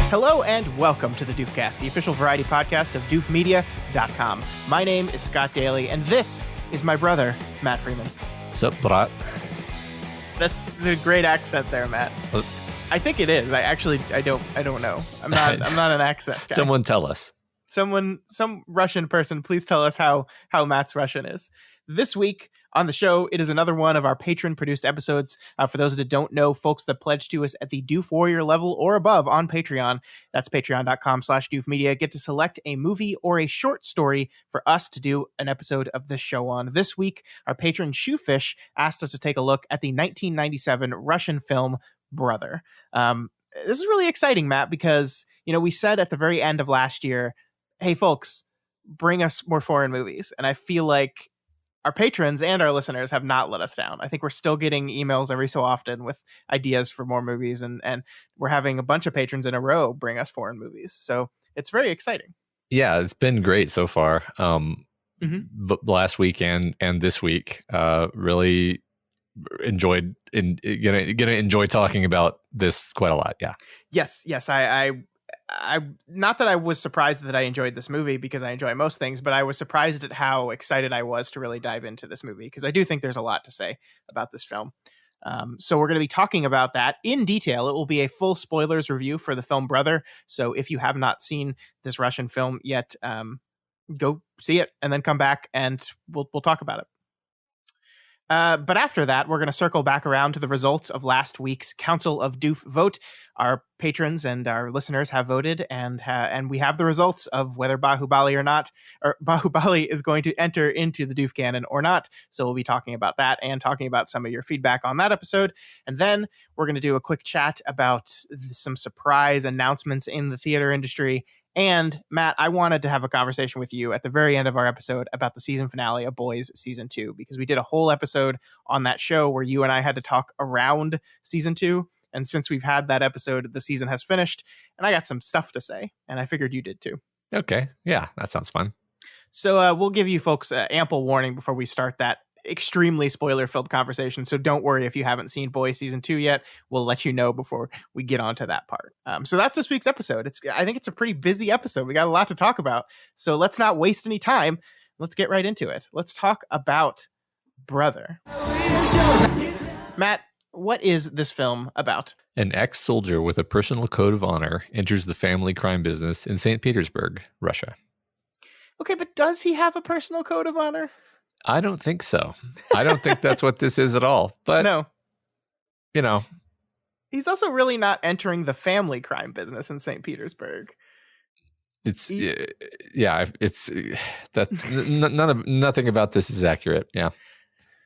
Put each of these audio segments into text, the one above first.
Hello and welcome to the Doofcast, the official variety podcast of doofmedia.com. My name is Scott Daly, and this is my brother, Matt Freeman. Sup, Brат? That's a great accent there, Matt. I think it is. I don't know. I'm not an accent guy. Someone tell us. Some Russian person, please tell us how Matt's Russian is. This week on the show, it is another one of our patron-produced episodes. For those that don't know, folks that pledge to us at the Doof Warrior level or above on Patreon, that's patreon.com/doofmedia, get to select a movie or a short story for us to do an episode of this show on. This week, our patron Shoefish asked us to take a look at the 1997 Russian film Brother. This is really exciting, Matt, because we said at the very end of last year, hey, folks, bring us more foreign movies. And I feel like our patrons and our listeners have not let us down. I think we're still getting emails every so often with ideas for more movies, and we're having a bunch of patrons in a row bring us foreign movies. So it's very exciting. Yeah, it's been great so far. But last week and this week, really enjoyed gonna enjoy talking about this quite a lot. Yeah. Yes. I not that I was surprised that I enjoyed this movie, because I enjoy most things, but I was surprised at how excited I was to really dive into this movie, because I do think there's a lot to say about this film. So we're going to be talking about that in detail. It will be a full spoilers review for the film Brother. So if you have not seen this Russian film yet, go see it and then come back and we'll talk about it. But after that, we're going to circle back around to the results of last week's Council of Doof vote. Our patrons and our listeners have voted, and we have the results of whether Bahubali is going to enter into the Doof canon or not. So we'll be talking about that and talking about some of your feedback on that episode. And then we're going to do a quick chat about some surprise announcements in the theater industry. And Matt, I wanted to have a conversation with you at the very end of our episode about the season finale of Boys Season 2, because we did a whole episode on that show where you and I had to talk around Season 2. And since we've had that episode, the season has finished, and I got some stuff to say, and I figured you did too. Okay. Yeah, that sounds fun. So we'll give you folks ample warning before we start that extremely spoiler-filled conversation. So don't worry if you haven't seen Boys Season 2 yet. We'll let you know before we get onto that part. So that's this week's episode. I think it's a pretty busy episode. We got a lot to talk about. So let's not waste any time. Let's get right into it. Let's talk about Brother. Matt, what is this film about? An ex-soldier with a personal code of honor enters the family crime business in St. Petersburg, Russia. Okay, but does he have a personal code of honor? I don't think so. I don't think that's what this is at all. But, no. He's also really not entering the family crime business in St. Petersburg. Nothing about this is accurate. Yeah.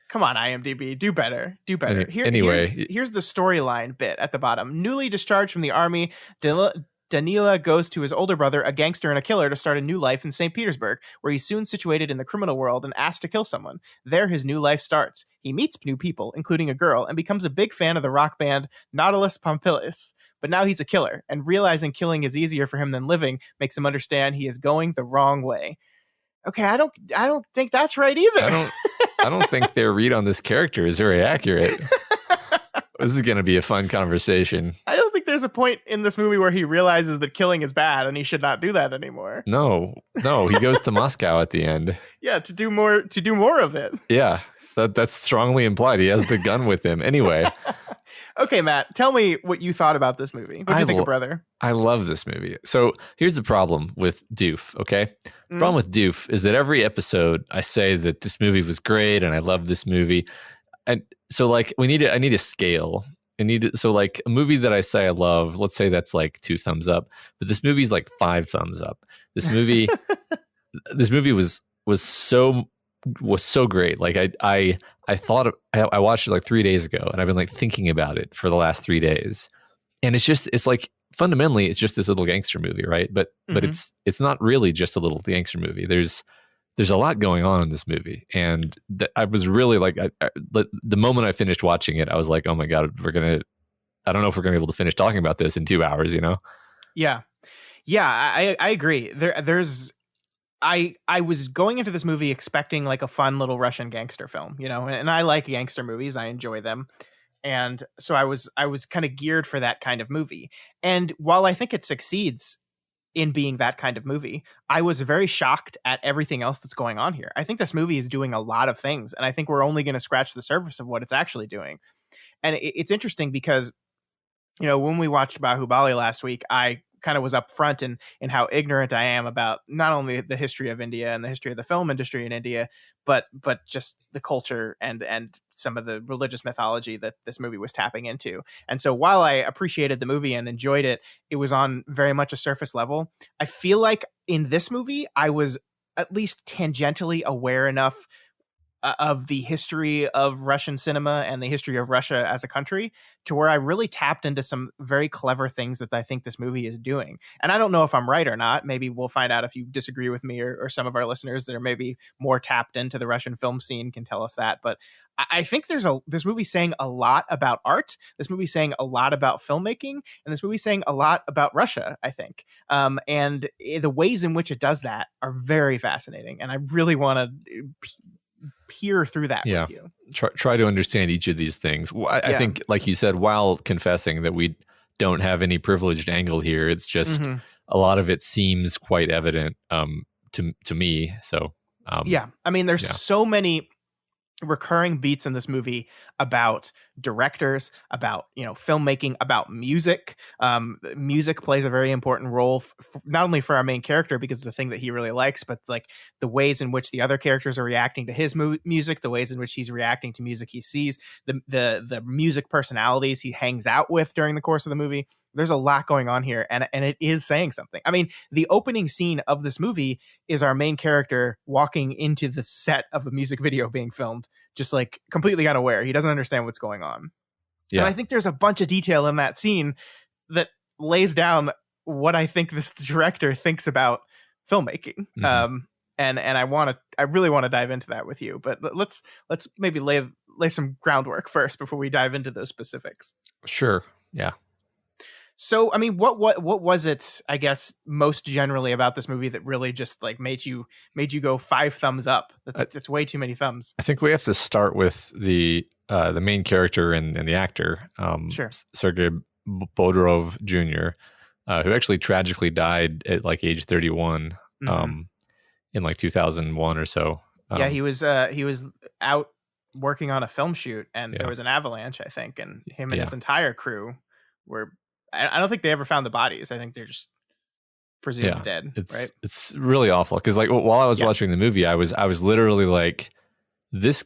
Come on, IMDb, do better. Here's the storyline bit at the bottom. Newly discharged from the army, Danila goes to his older brother, a gangster and a killer, to start a new life in St. Petersburg, where he's soon situated in the criminal world and asked to kill someone. There, his new life starts. He meets new people, including a girl, and becomes a big fan of the rock band Nautilus Pompilis. But now he's a killer, and realizing killing is easier for him than living makes him understand he is going the wrong way. Okay, I don't think that's right either. I don't think their read on this character is very accurate. This is going to be a fun conversation. I don't think there's a point in this movie where he realizes that killing is bad and he should not do that anymore. No, he goes to Moscow at the end. Yeah, to do more of it. Yeah, that's strongly implied. He has the gun with him. Anyway. Okay, Matt, tell me what you thought about this movie. What did you think of Brother? I love this movie. So here's the problem with Doof, okay? The problem with Doof is that every episode I say that this movie was great and I love this movie. And so I need a scale. So a movie that I say I love, let's say that's like 2 thumbs up, but this movie's like 5 thumbs up. This movie was so great. Like I thought I watched it like 3 days ago, and I've been like thinking about it for the last 3 days. And it's like fundamentally it's just this little gangster movie, right? But it's not really just a little gangster movie. There's a lot going on in this movie, and I was really like, the moment I finished watching it, I was like, oh my god, I don't know if we're gonna be able to finish talking about this in 2 hours, Yeah, I agree. I was going into this movie expecting like a fun little Russian gangster film, and I like gangster movies. I enjoy them. And so I was kind of geared for that kind of movie. And while I think it succeeds in being that kind of movie, I was very shocked at everything else that's going on here. I think this movie is doing a lot of things, and I think we're only going to scratch the surface of what it's actually doing. And it's interesting because, when we watched Bahubali last week, I kind of was upfront in how ignorant I am about not only the history of India and the history of the film industry in India, but just the culture and some of the religious mythology that this movie was tapping into. And so while I appreciated the movie and enjoyed it, it was on very much a surface level. I feel like in this movie, I was at least tangentially aware enough of the history of Russian cinema and the history of Russia as a country to where I really tapped into some very clever things that I think this movie is doing. And I don't know if I'm right or not. Maybe we'll find out if you disagree with me, or some of our listeners that are maybe more tapped into the Russian film scene can tell us that. But I think this movie saying a lot about art. This movie saying a lot about filmmaking, and this movie saying a lot about Russia, I think. And the ways in which it does that are very fascinating. And I really want to peer through that with you. Try to understand each of these things. I think, like you said, while confessing that we don't have any privileged angle here, it's just a lot of it seems quite evident to me. So I mean, there's so many recurring beats in this movie about directors, about filmmaking, about music. Music plays a very important role, not only for our main character because it's a thing that he really likes, but like the ways in which the other characters are reacting to his music, the ways in which he's reacting to music he sees, the music personalities he hangs out with during the course of the movie. There's a lot going on here, and it is saying something. I mean, the opening scene of this movie is our main character walking into the set of a music video being filmed, just like completely unaware. He doesn't understand what's going on. Yeah. And I think there's a bunch of detail in that scene that lays down what I think this director thinks about filmmaking. And I really want to dive into that with you, but let's maybe lay some groundwork first before we dive into those specifics. Sure. Yeah. So, I mean, what was it, I guess, most generally about this movie that really just like made you go 5 thumbs up? That's way too many thumbs. I think we have to start with the main character and the actor, sure. Sergei Bodrov Jr., who actually tragically died at like age 31 in like 2001 or so. He was out working on a film shoot, and there was an avalanche, I think, and him and his entire crew were. I don't think they ever found the bodies. I think they're just presumed dead. It's really awful because like while I was watching the movie, I was literally like, this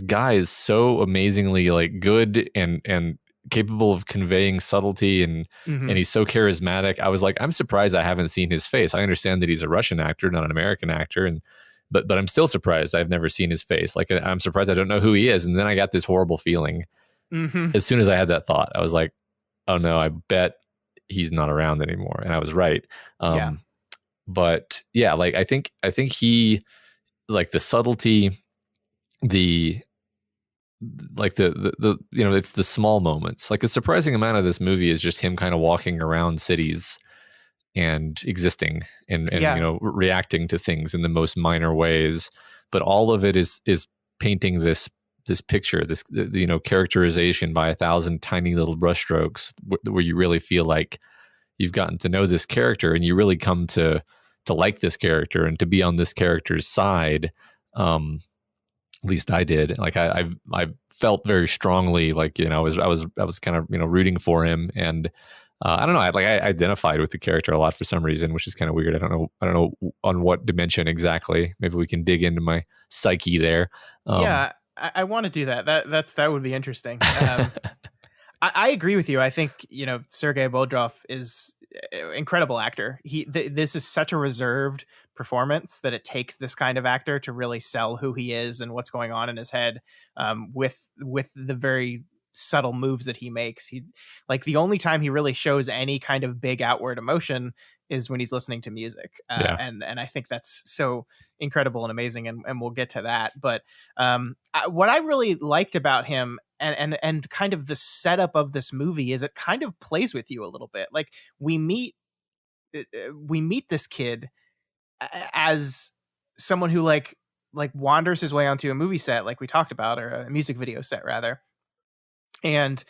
guy is so amazingly like good and capable of conveying subtlety and he's so charismatic. I was like, I'm surprised I haven't seen his face. I understand that he's a Russian actor, not an American actor, but I'm still surprised I've never seen his face. Like I'm surprised I don't know who he is. And then I got this horrible feeling as soon as I had that thought. I was like, oh no, I bet he's not around anymore. And I was right. But yeah, like I think he, like the subtlety, the it's the small moments. Like a surprising amount of this movie is just him kind of walking around cities and existing and reacting to things in the most minor ways. But all of it is painting this picture, this characterization by 1,000 tiny little brushstrokes, where you really feel like you've gotten to know this character and you really come to like this character and to be on this character's side. At least I did. Like I felt very strongly, like I was kind of rooting for him, and I don't know. I identified with the character a lot for some reason, which is kind of weird. I don't know on what dimension exactly. Maybe we can dig into my psyche there. I want to do that. That would be interesting. I agree with you. I think Sergei Bodrov is an incredible actor. This is such a reserved performance that it takes this kind of actor to really sell who he is and what's going on in his head, with the very subtle moves that he makes. He, like, the only time he really shows any kind of big outward emotion is when he's listening to music. And I think that's so incredible and amazing. And we'll get to that. But what I really liked about him and kind of the setup of this movie is it kind of plays with you a little bit. Like we meet this kid as someone who like wanders his way onto a movie set, like we talked about, or a music video set rather. and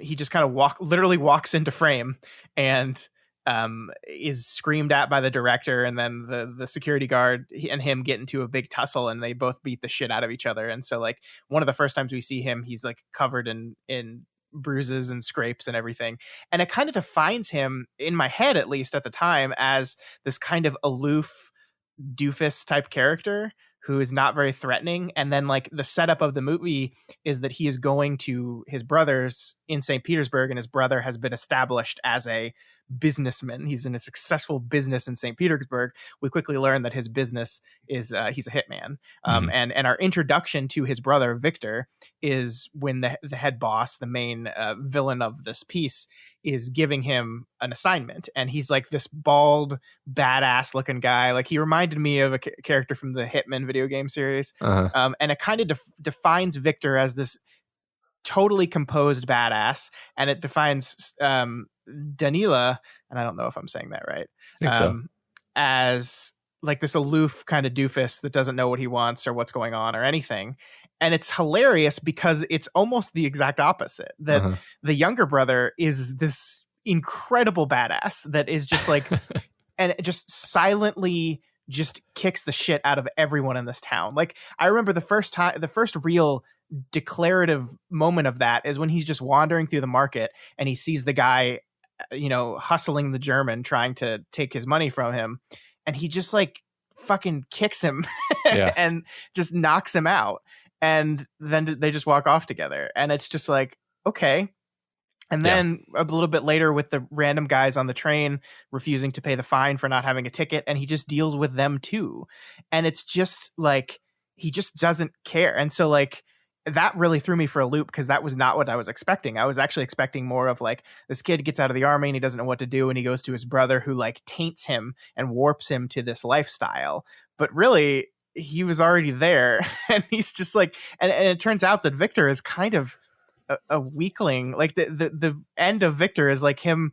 he just kind of literally walks into frame and is screamed at by the director, and then the security guard and him get into a big tussle, and they both beat the shit out of each other. And so like one of the first times we see him, he's like covered in bruises and scrapes and everything, and it kind of defines him in my head, at least at the time, as this kind of aloof doofus type character who is not very threatening. And then like the setup of the movie is that he is going to his brother's in St. Petersburg, and his brother has been established as a businessman. He's in a successful business in St. Petersburg. We quickly learn that his business is he's a hitman. And our introduction to his brother Victor is when the head boss, the main villain of this piece, is giving him an assignment, and he's like this bald, badass looking guy. Like he reminded me of a character from the Hitman video game series. And it kind of defines Victor as this totally composed badass, and it defines Danila, and I don't know if I'm saying that right, I think so. as like this aloof kind of doofus that doesn't know what he wants or what's going on or anything. And it's hilarious because it's almost the exact opposite, that the younger brother is this incredible badass that is just like, and it just silently just kicks the shit out of everyone in this town. Like I remember the first real declarative moment of that is when he's just wandering through the market and he sees the guy, hustling the German, trying to take his money from him. And he just like fucking kicks him and just knocks him out. And then they just walk off together. And it's just like, okay. And then a little bit later with the random guys on the train refusing to pay the fine for not having a ticket, and he just deals with them too. And it's just like, he just doesn't care. And so like, that really threw me for a loop, because that was not what I was expecting. I was actually expecting more of like, this kid gets out of the army and he doesn't know what to do, and he goes to his brother who like taints him and warps him to this lifestyle. But really, he was already there. And he's just like, and it turns out that Victor is kind of a weakling. Like the end of Victor is like him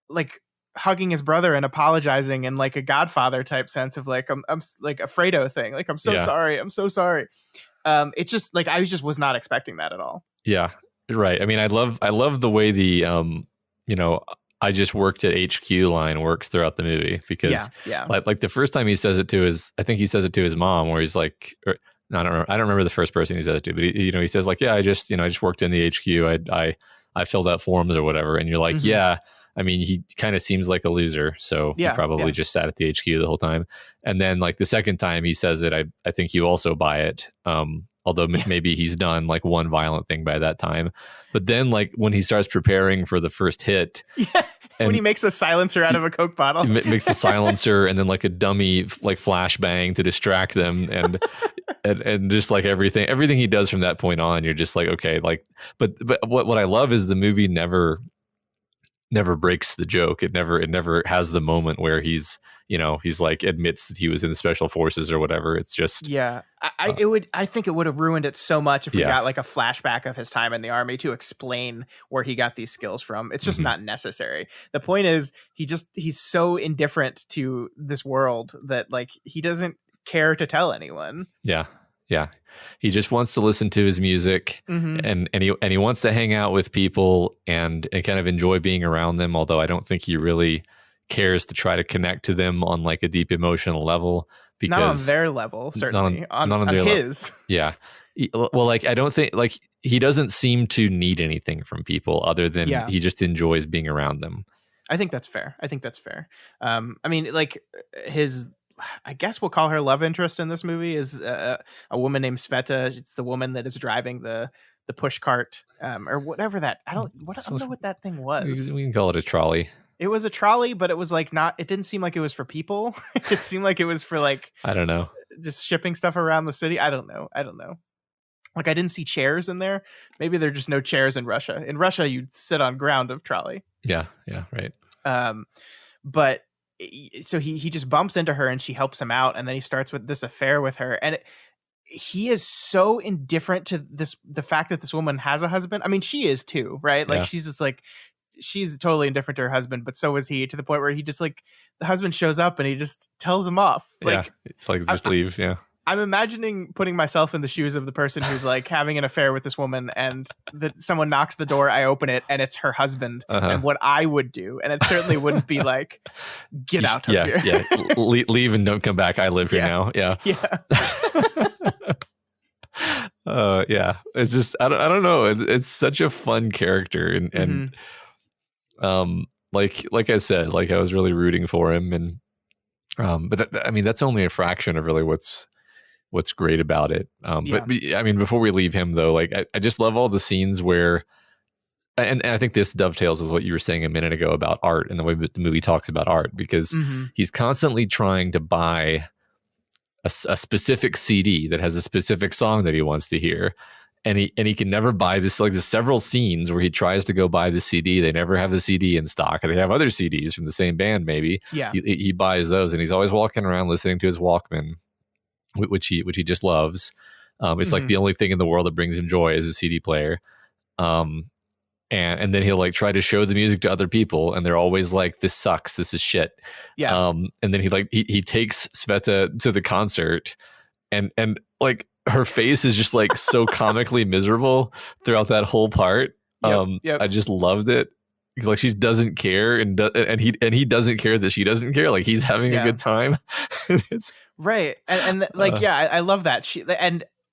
like hugging his brother and apologizing in like a Godfather type sense of like, I'm like a Fredo thing. Like, I'm so sorry. I'm so sorry. It's just like, I just was not expecting that at all. Yeah. Right. I mean, I love the way the, I just worked at HQ line works throughout the movie, because like the first time he says it to I think he says it to his mom, where he's like, I don't remember the first person he says it to, but he says like, I just worked in the HQ. I filled out forms or whatever. And you're like, I mean, he kind of seems like a loser. So he probably just sat at the HQ the whole time. And then like the second time he says it, I think you also buy it. Although maybe he's done like one violent thing by that time. But then like when he starts preparing for the first hit. When he makes a silencer out of a Coke bottle. Makes a silencer and then like a dummy like flashbang to distract them. And just like everything he does from that point on, you're just like, okay, like, but what I love is the movie never breaks the joke. It never has the moment where he's like admits that he was in the special forces or whatever. It's just I think it would have ruined it so much if we got like a flashback of his time in the army to explain where he got these skills from. It's just not necessary. The point is he's so indifferent to this world that like he doesn't care to tell anyone. Yeah. He just wants to listen to his music and he wants to hang out with people and kind of enjoy being around them. Although I don't think he really cares to try to connect to them on like a deep emotional level, because not on their level, certainly not on their his level. Yeah. Well, like, I don't think like he doesn't seem to need anything from people other than he just enjoys being around them. I think that's fair. I mean, like I guess we'll call her love interest in this movie is a woman named Sveta. It's the woman that is driving the push cart or whatever that. I don't know what that thing was. We can call it a trolley. It was a trolley, but it was like not. It didn't seem like it was for people. It seemed like it was for like, I don't know, just shipping stuff around the city. I don't know. Like I didn't see chairs in there. Maybe there are just no chairs in Russia. In Russia, you'd sit on ground of trolley. Yeah, right. But so he just bumps into her and she helps him out, and then he starts with this affair with her, and he is so indifferent to the fact that this woman has a husband. I mean, she is too, right? Like she's just like, she's totally indifferent to her husband, but so is he, to the point where he just like, the husband shows up and he just tells him off. Like, it's like, just leave. Yeah. I'm imagining putting myself in the shoes of the person who's like having an affair with this woman, and that someone knocks the door, I open it, and it's her husband, and what I would do. And it certainly wouldn't be like, get out of here. Yeah. Leave and don't come back. I live here now. Yeah. Yeah. Yeah. It's just, I don't know. It's such a fun character. And like I said, like I was really rooting for him. And, but I mean, that's only a fraction of really what's great about it. But I mean, before we leave him though, like I just love all the scenes where, and I think this dovetails with what you were saying a minute ago about art and the way the movie talks about art, because he's constantly trying to buy a specific CD that has a specific song that he wants to hear. And he can never buy this. Like there's several scenes where he tries to go buy the CD. They never have the CD in stock, and they have other CDs from the same band. Maybe he buys those, and he's always walking around listening to his Walkman, which he just loves. It's like the only thing in the world that brings him joy is a CD player. And then he'll like try to show the music to other people, and they're always like, "This sucks. This is shit." Yeah. And then he takes Sveta to the concert, and like her face is just like so comically miserable throughout that whole part. I just loved it. Like she doesn't care, and he doesn't care that she doesn't care. Like he's having a good time. It's right. And like, I love that.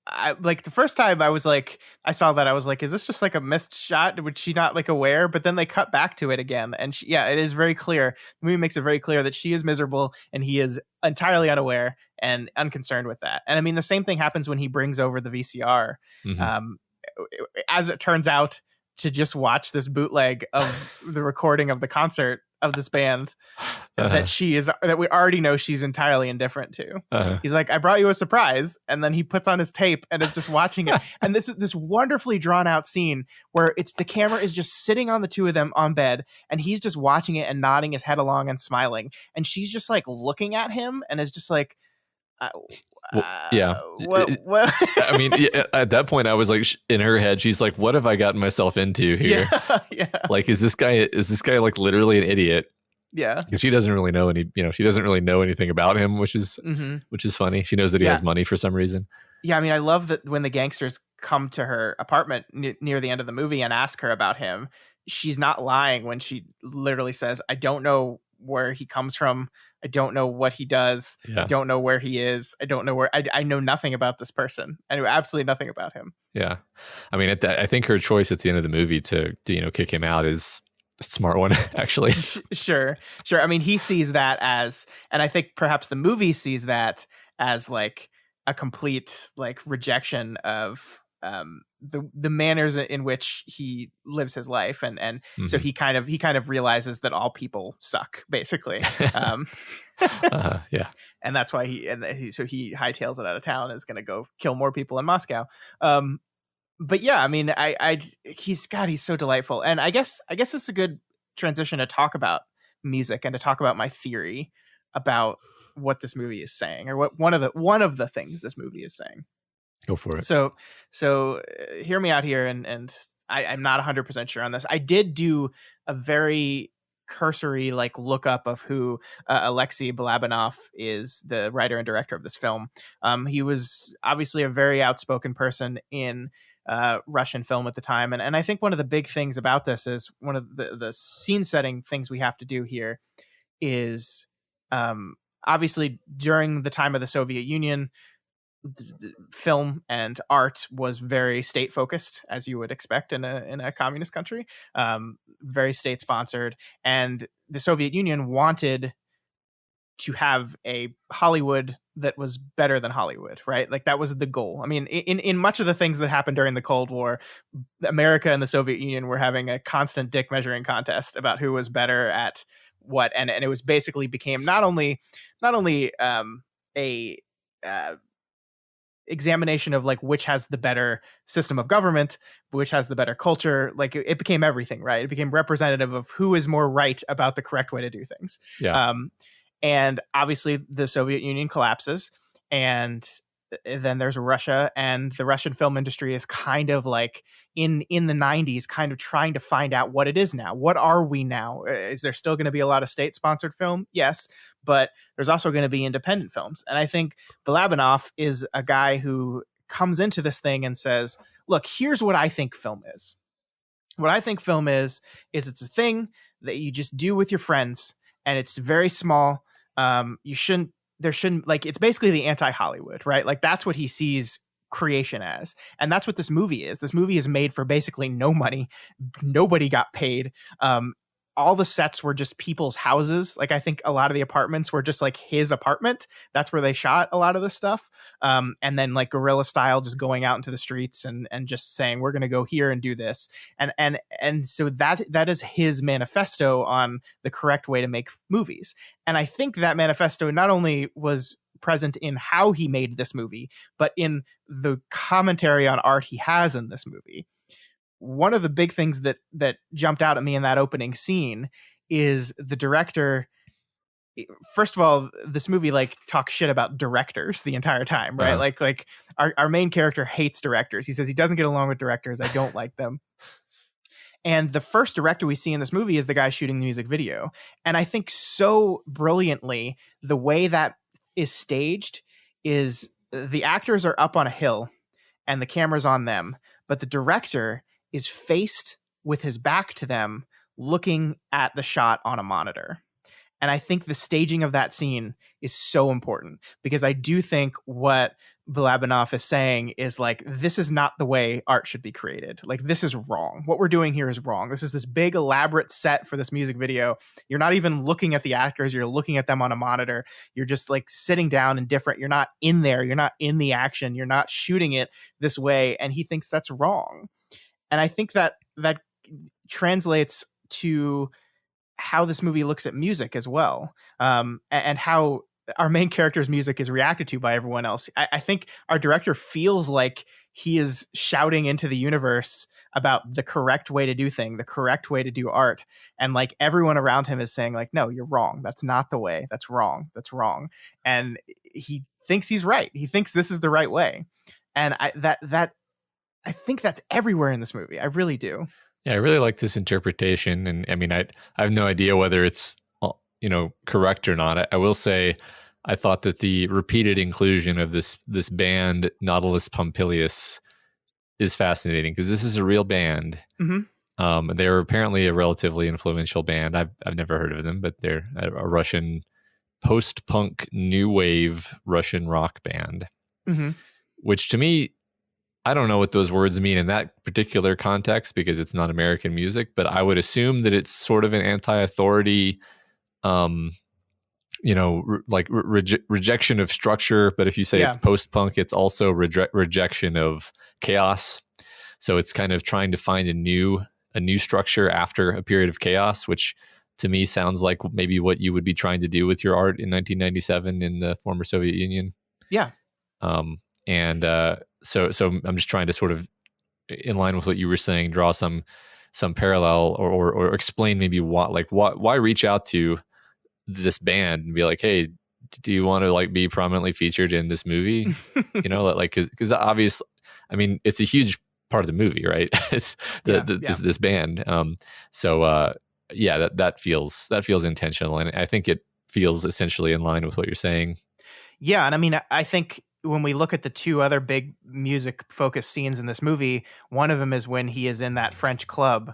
I like the first time I was like, I saw that, I was like, is this just like a missed shot? Was she not like aware? But then they cut back to it again, and it is very clear. The movie makes it very clear that she is miserable and he is entirely unaware and unconcerned with that. And I mean, the same thing happens when he brings over the VCR. As it turns out, to just watch this bootleg of the recording of the concert of this band that we already know she's entirely indifferent to. He's like, I brought you a surprise, and then he puts on his tape and is just watching it. And this wonderfully drawn out scene where the camera is just sitting on the two of them on bed, and he's just watching it and nodding his head along and smiling, and she's just like looking at him and is just like, what? I mean, at that point, I was like, in her head, she's like, "What have I gotten myself into here? Like, is this guy like literally an idiot?" Yeah, because she doesn't really know she doesn't really know anything about him, which is funny. She knows that he has money for some reason. Yeah, I mean, I love that when the gangsters come to her apartment near the end of the movie and ask her about him, she's not lying when she literally says, "I don't know where he comes from. I don't know what he does. I don't know where he is. I don't know where. I know nothing about this person. I know absolutely nothing about him." Yeah, I mean, I think her choice at the end of the movie to kick him out is a smart one, actually. Sure. I mean, he sees that as, and I think perhaps the movie sees that as like a complete like rejection of the manners in which he lives his life, and so he kind of realizes that all people suck, basically. And that's why he hightails it out of town, is going to go kill more people in Moscow. But yeah, I mean, he's so delightful, and I guess it's a good transition to talk about music and to talk about my theory about what this movie is saying, or what one of the things this movie is saying. Go for it. So hear me out here, and I'm not 100% sure on this. I did do a very cursory like lookup of who Alexei Balabanov is, the writer and director of this film. He was obviously a very outspoken person in Russian film at the time, and I think one of the big things about this is one of the scene setting things we have to do here is obviously during the time of the Soviet Union, film and art was very state focused, as you would expect in a communist country, very state sponsored, and the Soviet Union wanted to have a Hollywood that was better than Hollywood, right? Like that was the goal. I mean, in much of the things that happened during the Cold War, America and the Soviet Union were having a constant dick measuring contest about who was better at what, and it was basically became not only a examination of like which has the better system of government, which has the better culture. Like it became everything, right? It became representative of who is more right about the correct way to do things. Yeah. And obviously the Soviet Union collapses, and then there's Russia, and the Russian film industry is kind of like in the 90s kind of trying to find out what it is now. What are we now? Is there still going to be a lot of state sponsored film? Yes, but there's also going to be independent films. And I think Balabanov is a guy who comes into this thing and says, look, here's what I think film is. What I think film is it's a thing that you just do with your friends, and it's very small. There shouldn't, like, it's basically the anti-Hollywood, right? Like, that's what he sees creation as. And that's what this movie is. This movie is made for basically no money. Nobody got paid. All the sets were just people's houses. Like, I think a lot of the apartments were just like his apartment. That's where they shot a lot of this stuff. And then like guerrilla style, just going out into the streets and just saying, we're going to go here and do this. And so that is his manifesto on the correct way to make movies. And I think that manifesto not only was present in how he made this movie, but in the commentary on art he has in this movie. One of the big things that jumped out at me in that opening scene is the director. First of all, this movie like talks shit about directors the entire time, right? Uh-huh. Like our main character hates directors. He says he doesn't get along with directors. I don't like them. And the first director we see in this movie is the guy shooting the music video. And I think so brilliantly, the way that is staged is the actors are up on a hill and the camera's on them, but the director is faced with his back to them, looking at the shot on a monitor. And I think the staging of that scene is so important, because I do think what Balabanov is saying is like, this is not the way art should be created. Like, this is wrong. What we're doing here is wrong. This is this big elaborate set for this music video. You're not even looking at the actors. You're looking at them on a monitor. You're just like sitting down and different. You're not in there. You're not in the action. You're not shooting it this way. And he thinks that's wrong. And I think that translates to how this movie looks at music as well, and how our main character's music is reacted to by everyone else. I think our director feels like he is shouting into the universe about the correct way to do things, the correct way to do art. And like everyone around him is saying like, no, you're wrong. That's not the way. That's wrong. That's wrong. And he thinks he's right. He thinks this is the right way. And I think that's everywhere in this movie. I really do. Yeah, I really like this interpretation, and I mean, I have no idea whether it's correct or not. I will say, I thought that the repeated inclusion of this band Nautilus Pompilius is fascinating, because this is a real band. Mm-hmm. They're apparently a relatively influential band. I've never heard of them, but they're a Russian post-punk new wave Russian rock band, mm-hmm. which to me, I don't know what those words mean in that particular context, because it's not American music, but I would assume that it's sort of an anti-authority, rejection of structure. But if you say it's post-punk, it's also rejection of chaos. So it's kind of trying to find a new structure after a period of chaos, which to me sounds like maybe what you would be trying to do with your art in 1997 in the former Soviet Union. Yeah. So I'm just trying to sort of, in line with what you were saying, draw some parallel or explain maybe why reach out to this band and be like, hey, do you want to like be prominently featured in this movie? Because obviously, I mean, it's a huge part of the movie, right? It's this band. That feels intentional, and I think it feels essentially in line with what you're saying. Yeah, and I mean, I think when we look at the two other big music focused scenes in this movie, one of them is when he is in that French club,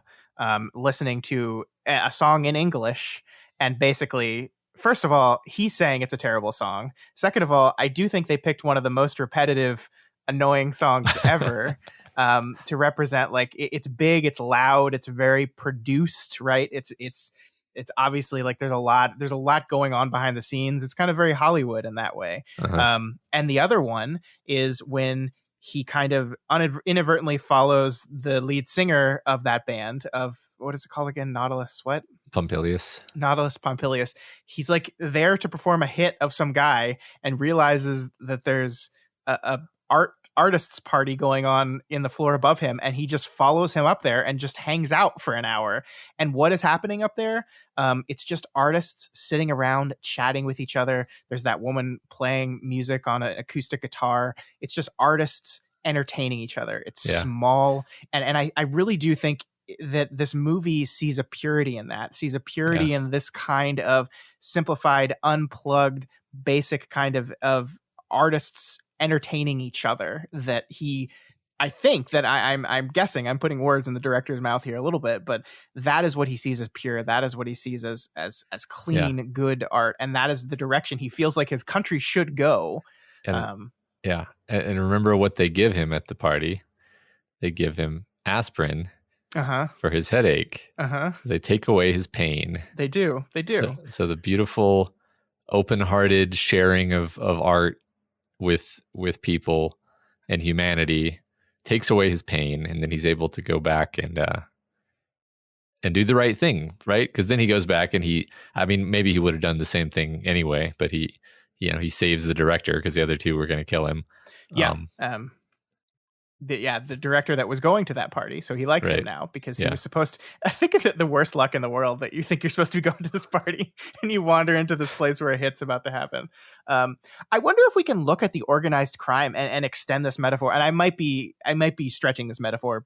listening to a song in English. And basically, first of all, he's saying it's a terrible song. Second of all, I do think they picked one of the most repetitive, annoying songs ever to represent, like, it's big, it's loud, it's very produced, right? It's obviously like there's a lot going on behind the scenes. It's kind of very Hollywood in that way. Uh-huh. And the other one is when he kind of inadvertently follows the lead singer of that band of, what is it called again? Nautilus what? Pompilius. Nautilus Pompilius. He's like there to perform a hit of some guy and realizes that there's a art artists party going on in the floor above him, and he just follows him up there and just hangs out for an hour. And what is happening up there? It's just artists sitting around chatting with each other. There's that woman playing music on an acoustic guitar. It's just artists entertaining each other. It's small, and I really do think that this movie sees a purity in that, sees a purity in this kind of simplified, unplugged, basic kind of artists entertaining each other. That I think that I'm guessing, I'm putting words in the director's mouth here a little bit, but that is what he sees as pure. That is what he sees as clean, good art, and that is the direction he feels like his country should go. And and remember what they give him at the party? They give him aspirin for his headache. They take away his pain. They do. So the beautiful, open-hearted sharing of art with people and humanity takes away his pain, and then he's able to go back and do the right thing, right? Because then he goes back and maybe he would have done the same thing anyway, but he saves the director because the other two were going to kill him. The director that was going to that party, so he likes him now because he was supposed to. I think it's the worst luck in the world that you think you're supposed to be going to this party and you wander into this place where a hit's about to happen. I wonder if we can look at the organized crime and extend this metaphor. And I might be stretching this metaphor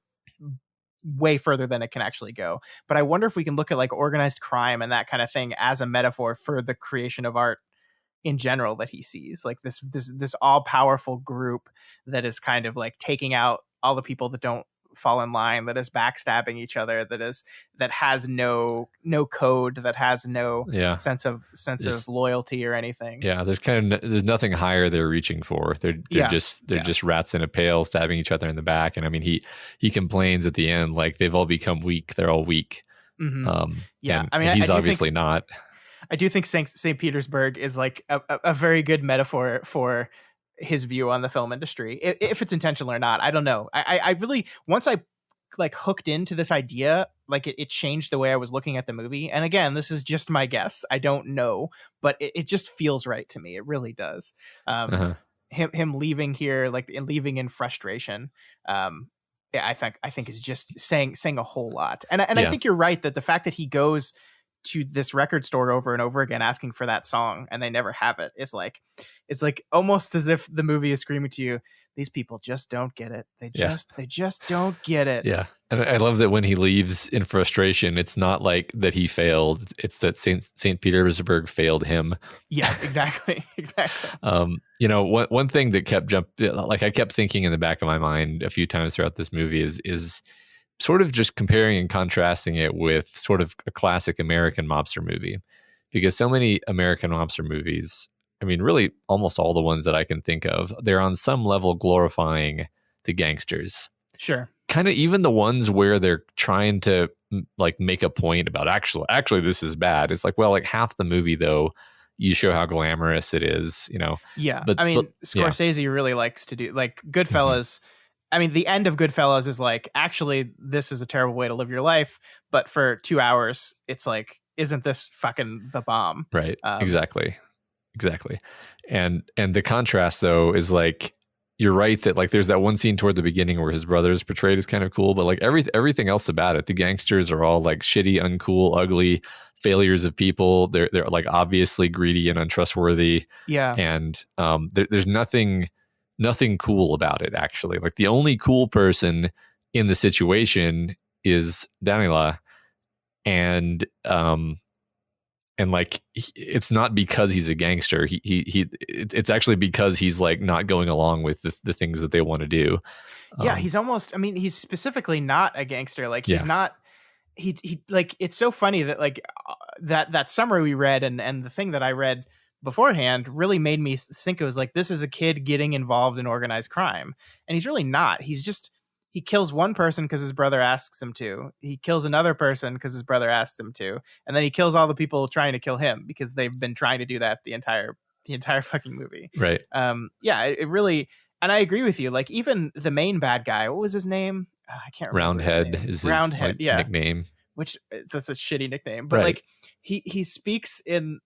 way further than it can actually go. But I wonder if we can look at like organized crime and that kind of thing as a metaphor for the creation of art in general that he sees, like this all-powerful group that is kind of like taking out all the people that don't fall in line, that is backstabbing each other, that has no code, that has no sense of loyalty or anything. There's nothing higher they're reaching for. They're just rats in a pail stabbing each other in the back. And I mean, he complains at the end like they've all become weak, they're all weak. And he's obviously not. I do think St. Petersburg is like a very good metaphor for his view on the film industry. If it's intentional or not, I don't know. I really, once I like hooked into this idea, like it changed the way I was looking at the movie. And again, this is just my guess. I don't know, but it just feels right to me. It really does. Him leaving here, like leaving in frustration. I think is just saying a whole lot. And I think you're right that the fact that he goes to this record store over and over again asking for that song and they never have it is like, it's like almost as if the movie is screaming to you, these people just don't get it. They just don't get it. Yeah. And I love that when he leaves in frustration, it's not like that he failed. It's that St. Petersburg failed him. Yeah, exactly. One thing that I kept thinking in the back of my mind a few times throughout this movie is sort of just comparing and contrasting it with sort of a classic American mobster movie, because so many American mobster movies, I mean, really almost all the ones that I can think of, they're on some level glorifying the gangsters. Sure. Kind of even the ones where they're trying to like make a point about actually this is bad. It's like, well, like half the movie though, you show how glamorous it is, Yeah. But Scorsese really likes to do like Goodfellas. Mm-hmm. I mean, the end of Goodfellas is like, actually, this is a terrible way to live your life. But for 2 hours, it's like, isn't this fucking the bomb? Right. Exactly. And the contrast, though, is like, you're right that like there's that one scene toward the beginning where his brother is portrayed as kind of cool. But like everything else about it, the gangsters are all like shitty, uncool, ugly failures of people. They're like obviously greedy and untrustworthy. Yeah. And there's nothing cool about it, actually. Like the only cool person in the situation is Danila, and like it's not because he's a gangster. It's actually because he's like not going along with the things that they want to do. Yeah, he's almost. I mean, he's specifically not a gangster. Like he's not. He like it's so funny that like that summary we read and the thing that I read beforehand really made me think it was like, this is a kid getting involved in organized crime. And he's really not. He kills one person because his brother asks him to. He kills another person because his brother asks him to. And then he kills all the people trying to kill him because they've been trying to do that the entire fucking movie. Right. It really, and I agree with you. Like even the main bad guy, what was his name? I can't remember. Roundhead is his nickname. Which that's a shitty nickname. But like he speaks in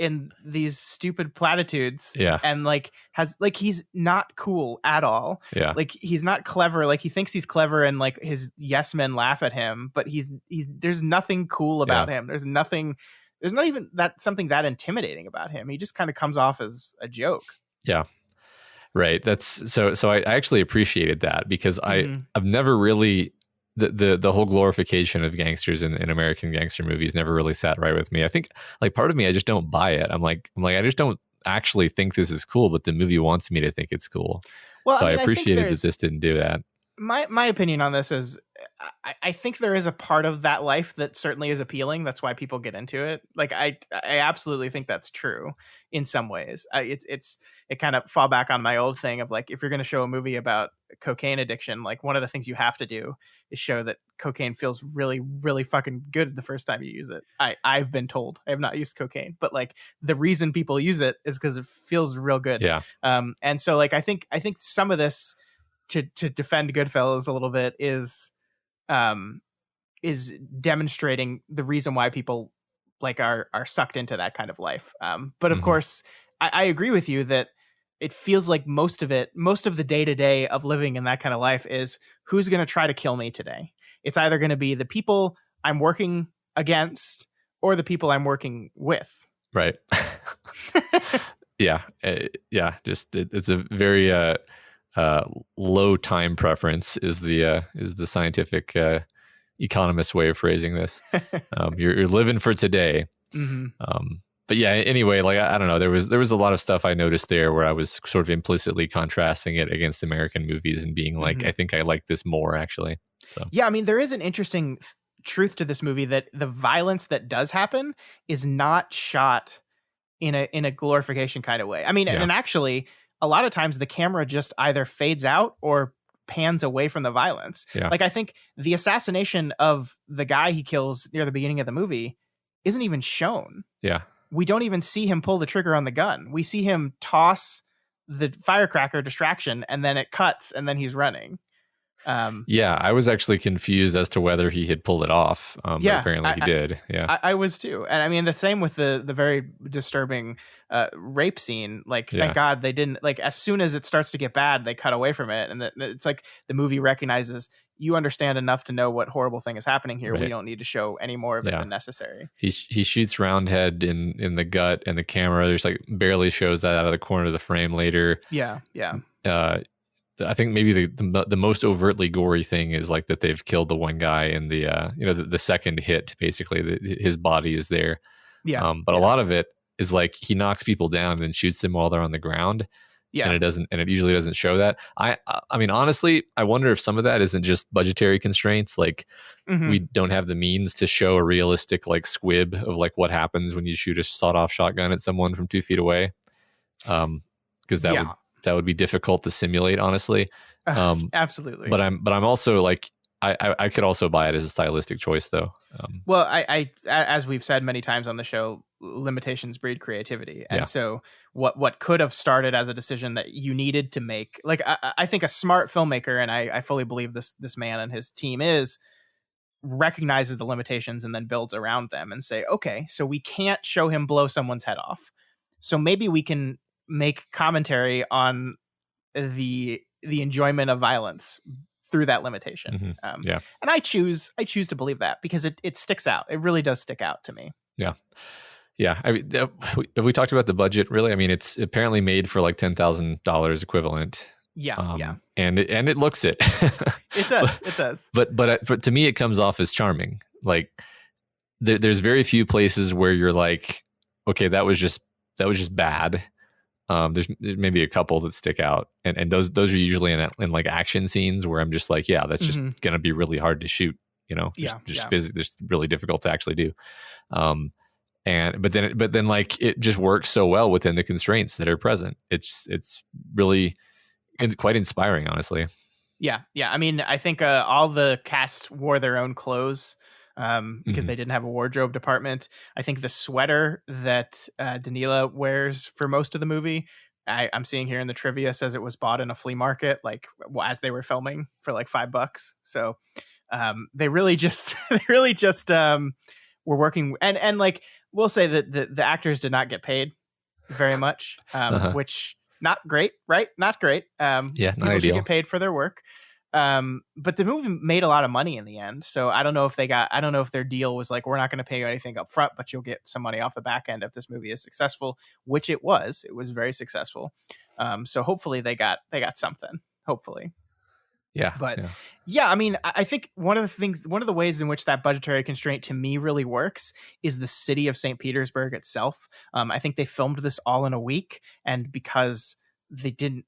in these stupid platitudes. Yeah. And like has like he's not cool at all. Yeah. Like he's not clever. Like he thinks he's clever and like his yes men laugh at him, but he's there's nothing cool about him. There's not even that something that intimidating about him. He just kind of comes off as a joke. Yeah. Right. That's so I actually appreciated that because I've never really the whole glorification of gangsters in American gangster movies never really sat right with me. I think like part of me, I just don't buy it. I'm like I just don't actually think this is cool, but the movie wants me to think it's cool. Well, so I mean, I appreciated that this didn't do that. My opinion on this is I think there is a part of that life that certainly is appealing. That's why people get into it. Like I absolutely think that's true in some ways. It kind of fall back on my old thing of like, if you're going to show a movie about cocaine addiction, like one of the things you have to do is show that cocaine feels really, really fucking good the first time you use it. I've been told. I have not used cocaine, but like the reason people use it is because it feels real good. Yeah. And so like I think some of this to defend Goodfellas a little bit is demonstrating the reason why people like are sucked into that kind of life. But of course, I agree with you that it feels like most of the day to day of living in that kind of life is who's going to try to kill me today. It's either going to be the people I'm working against or the people I'm working with. Right. Yeah. Just it's a very low time preference is the scientific economist way of phrasing this. You're living for today. But yeah, anyway, like I don't know, there was a lot of stuff I noticed there where I was sort of implicitly contrasting it against American movies and being like, I think I like this more actually. So yeah, I mean, there is an interesting truth to this movie that the violence that does happen is not shot in a glorification kind of way. I mean, and actually a lot of times the camera just either fades out or pans away from the violence. Yeah. Like I think the assassination of the guy he kills near the beginning of the movie isn't even shown. Yeah. We don't even see him pull the trigger on the gun. We see him toss the firecracker distraction and then it cuts and then he's running. Yeah, I was actually confused as to whether he had pulled it off. But apparently he did. Yeah, I was too. And I mean, the same with the very disturbing rape scene. Like, thank God they didn't. Like, as soon as it starts to get bad, they cut away from it, and it's like the movie recognizes you understand enough to know what horrible thing is happening here. Right. We don't need to show any more of it than necessary. He shoots Roundhead in the gut, and the camera there's like barely shows that out of the corner of the frame later. Yeah. I think maybe the most overtly gory thing is like that they've killed the one guy in the the second hit. Basically, his body is there. Yeah. But a lot of it is like he knocks people down and then shoots them while they're on the ground. Yeah. And it usually doesn't show that. I mean, honestly, I wonder if some of that isn't just budgetary constraints. Like we don't have the means to show a realistic like squib of like what happens when you shoot a sawed-off shotgun at someone from 2 feet away. Because that would be difficult to simulate, honestly. Absolutely. But I'm also like, I could also buy it as a stylistic choice, though. Well, I as we've said many times on the show, limitations breed creativity, and so what could have started as a decision that you needed to make, like I think a smart filmmaker, and I fully believe this man and his team recognizes the limitations and then builds around them and say, okay, so we can't show him blow someone's head off, so maybe we can make commentary on the enjoyment of violence through that limitation. And I choose to believe that because it sticks out. It really does stick out to me. Yeah. I mean, have we talked about the budget? Really? I mean, it's apparently made for like $10,000 equivalent. And it looks it. It does. It does. But to me, it comes off as charming. Like there's very few places where you're like, okay, that was just bad. There's maybe a couple that stick out, and those are usually in like action scenes where I'm just like, yeah, that's just gonna be really hard to shoot, just really difficult to actually do. But then like it just works so well within the constraints that are present. It's really quite inspiring, honestly. Yeah. I mean, I think all the cast wore their own clothes. Because they didn't have a wardrobe department. I think the sweater that Danila wears for most of the movie, I'm seeing here in the trivia, says it was bought in a flea market, like as they were filming for like $5. So they really just were working and like we'll say that the actors did not get paid very much, which not great, right? Not great. Yeah, not People should ideal. get paid for their work. But the movie made a lot of money in the end. So I don't know if their deal was like, we're not going to pay you anything up front, but you'll get some money off the back end if this movie is successful, which it was. It was very successful. So hopefully they got something. Hopefully. Yeah. But yeah, I mean, I think one of the ways in which that budgetary constraint to me really works is the city of St. Petersburg itself. I think they filmed this all in a week, and because they don't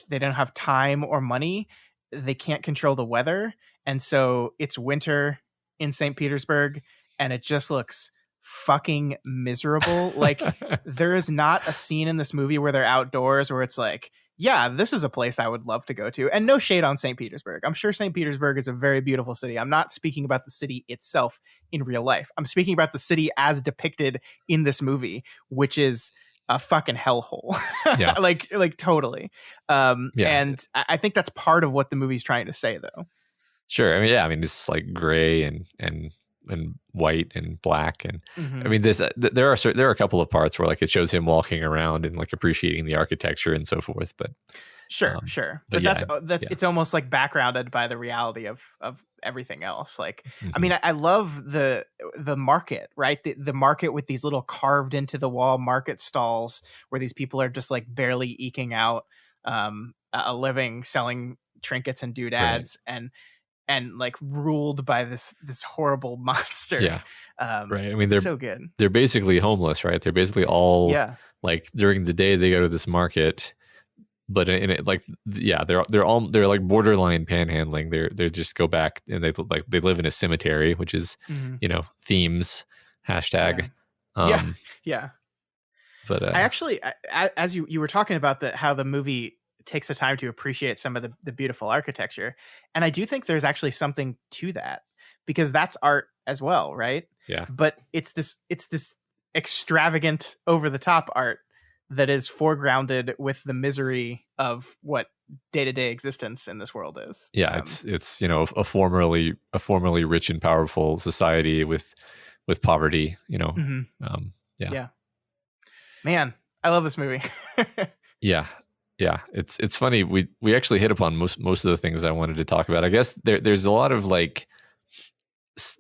have time or money, they can't control the weather. And so it's winter in St. Petersburg, and it just looks fucking miserable. Like, there is not a scene in this movie where they're outdoors where it's like, yeah, this is a place I would love to go to. And no shade on St. Petersburg. I'm sure St. Petersburg is a very beautiful city. I'm not speaking about the city itself in real life. I'm speaking about the city as depicted in this movie, which is a fucking hellhole. Yeah. like totally. And I think that's part of what the movie's trying to say, though. Sure. I mean, yeah. I mean, it's like gray and white and black, and I mean, there are a couple of parts where like it shows him walking around and like appreciating the architecture and so forth. But sure. But yeah, that's it's almost like backgrounded by the reality of everything else. Like, I mean, I love the market, right? The market with these little carved into the wall market stalls where these people are just like barely eking out a living selling trinkets and doodads, right. and like ruled by this horrible monster. Yeah. Right. I mean, they're so good. They're basically homeless, right? They're basically all like during the day they go to this market, but in it, like, yeah, they're like borderline panhandling. They just go back and they live in a cemetery, which is, themes hashtag. Yeah. But I actually, as you were talking about how the movie takes the time to appreciate some of the beautiful architecture, and I do think there's actually something to that, because that's art as well, right? Yeah. But it's this extravagant, over the top art that is foregrounded with the misery of what day-to-day existence in this world is. Yeah, it's a formerly rich and powerful society with poverty. Yeah. Man, I love this movie. Yeah, it's funny. We actually hit upon most of the things I wanted to talk about. I guess there's a lot of like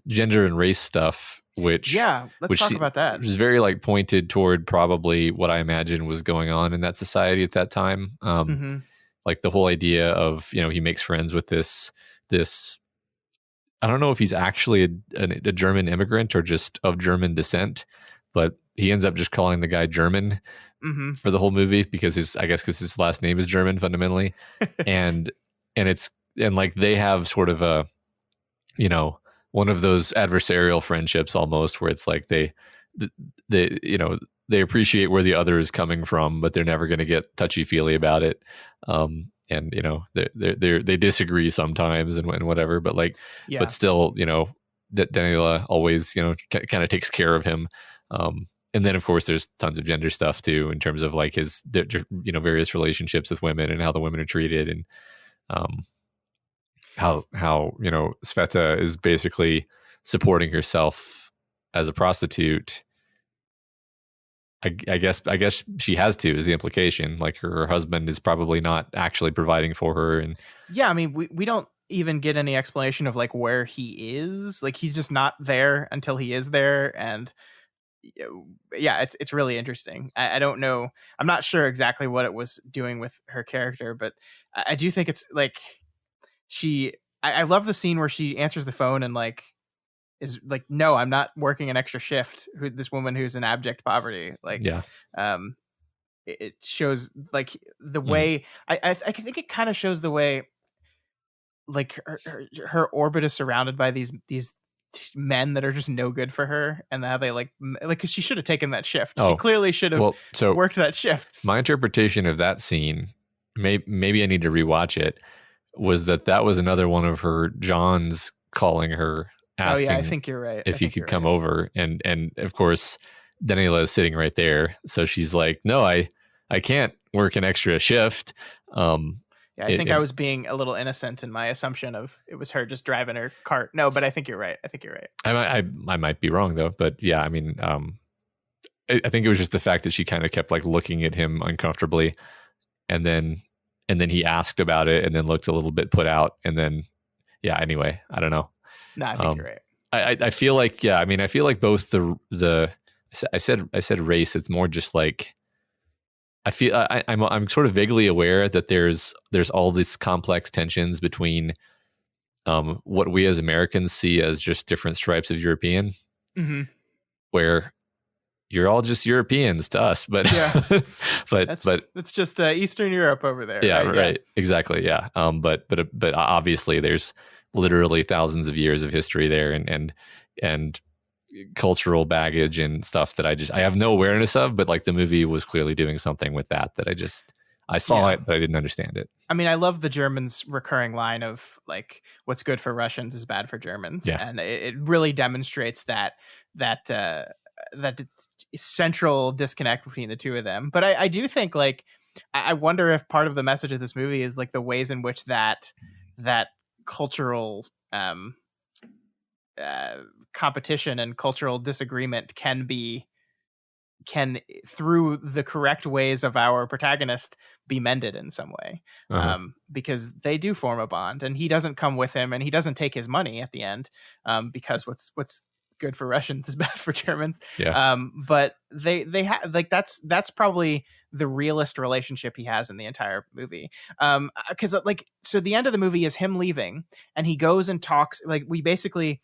gender and race stuff, let's talk about that. Which is very like pointed toward probably what I imagine was going on in that society at that time. Like the whole idea of he makes friends with this. I don't know if he's actually a German immigrant or just of German descent, but he ends up just calling the guy German. For the whole movie because his last name is German fundamentally, and like they have sort of a one of those adversarial friendships almost where it's like they appreciate where the other is coming from, but they're never going to get touchy-feely about it, and they disagree sometimes and whatever, but like but still Daniela always kind of takes care of him. And then, of course, there's tons of gender stuff too, in terms of like his, various relationships with women and how the women are treated, and how Sveta is basically supporting herself as a prostitute. I guess she has to, is the implication. Like her husband is probably not actually providing for her, and I mean, we don't even get any explanation of like where he is. Like he's just not there until he is there, and. Yeah, it's really interesting. I don't know. I'm not sure exactly what it was doing with her character, but I do think it's like I love the scene where she answers the phone and like is like, no, I'm not working an extra shift. This woman who's in abject poverty, like, it shows like the way I think it kind of shows the way like her orbit is surrounded by these men that are just no good for her, and how they like because she should have taken that shift. She clearly should have worked that shift. My interpretation of that scene, maybe I need to rewatch it, was that was another one of her Johns calling her, asking I think you're right, if he could come over, and of course Daniela is sitting right there, so she's like, no, I can't work an extra shift. I think I was being a little innocent in my assumption of it was her just driving her cart. No, but I think you're right. I might be wrong though, but yeah, I mean, I think it was just the fact that she kind of kept like looking at him uncomfortably, and then he asked about it and then looked a little bit put out, and then anyway, I don't know. No, I think you're right. I feel like I mean I feel like both the I said race. It's more just like I feel I'm sort of vaguely aware that there's all these complex tensions between what we as Americans see as just different stripes of European, where you're all just Europeans to us, but that's just Eastern Europe over there. Yeah, right. Exactly. Yeah. But obviously there's literally thousands of years of history there, and cultural baggage and stuff that I have no awareness of, but like the movie was clearly doing something with that I saw it, but I didn't understand it. I mean, I love the Germans' recurring line of like, "What's good for Russians is bad for Germans," and it really demonstrates that central disconnect between the two of them. But I do think like I wonder if part of the message of this movie is like the ways in which that cultural competition and cultural disagreement can through the correct ways of our protagonist be mended in some way, because they do form a bond, and he doesn't come with him and he doesn't take his money at the end, because what's good for Russians is bad for Germans. But they have like that's probably the realest relationship he has in the entire movie, because like so the end of the movie is him leaving, and he goes and talks, like we basically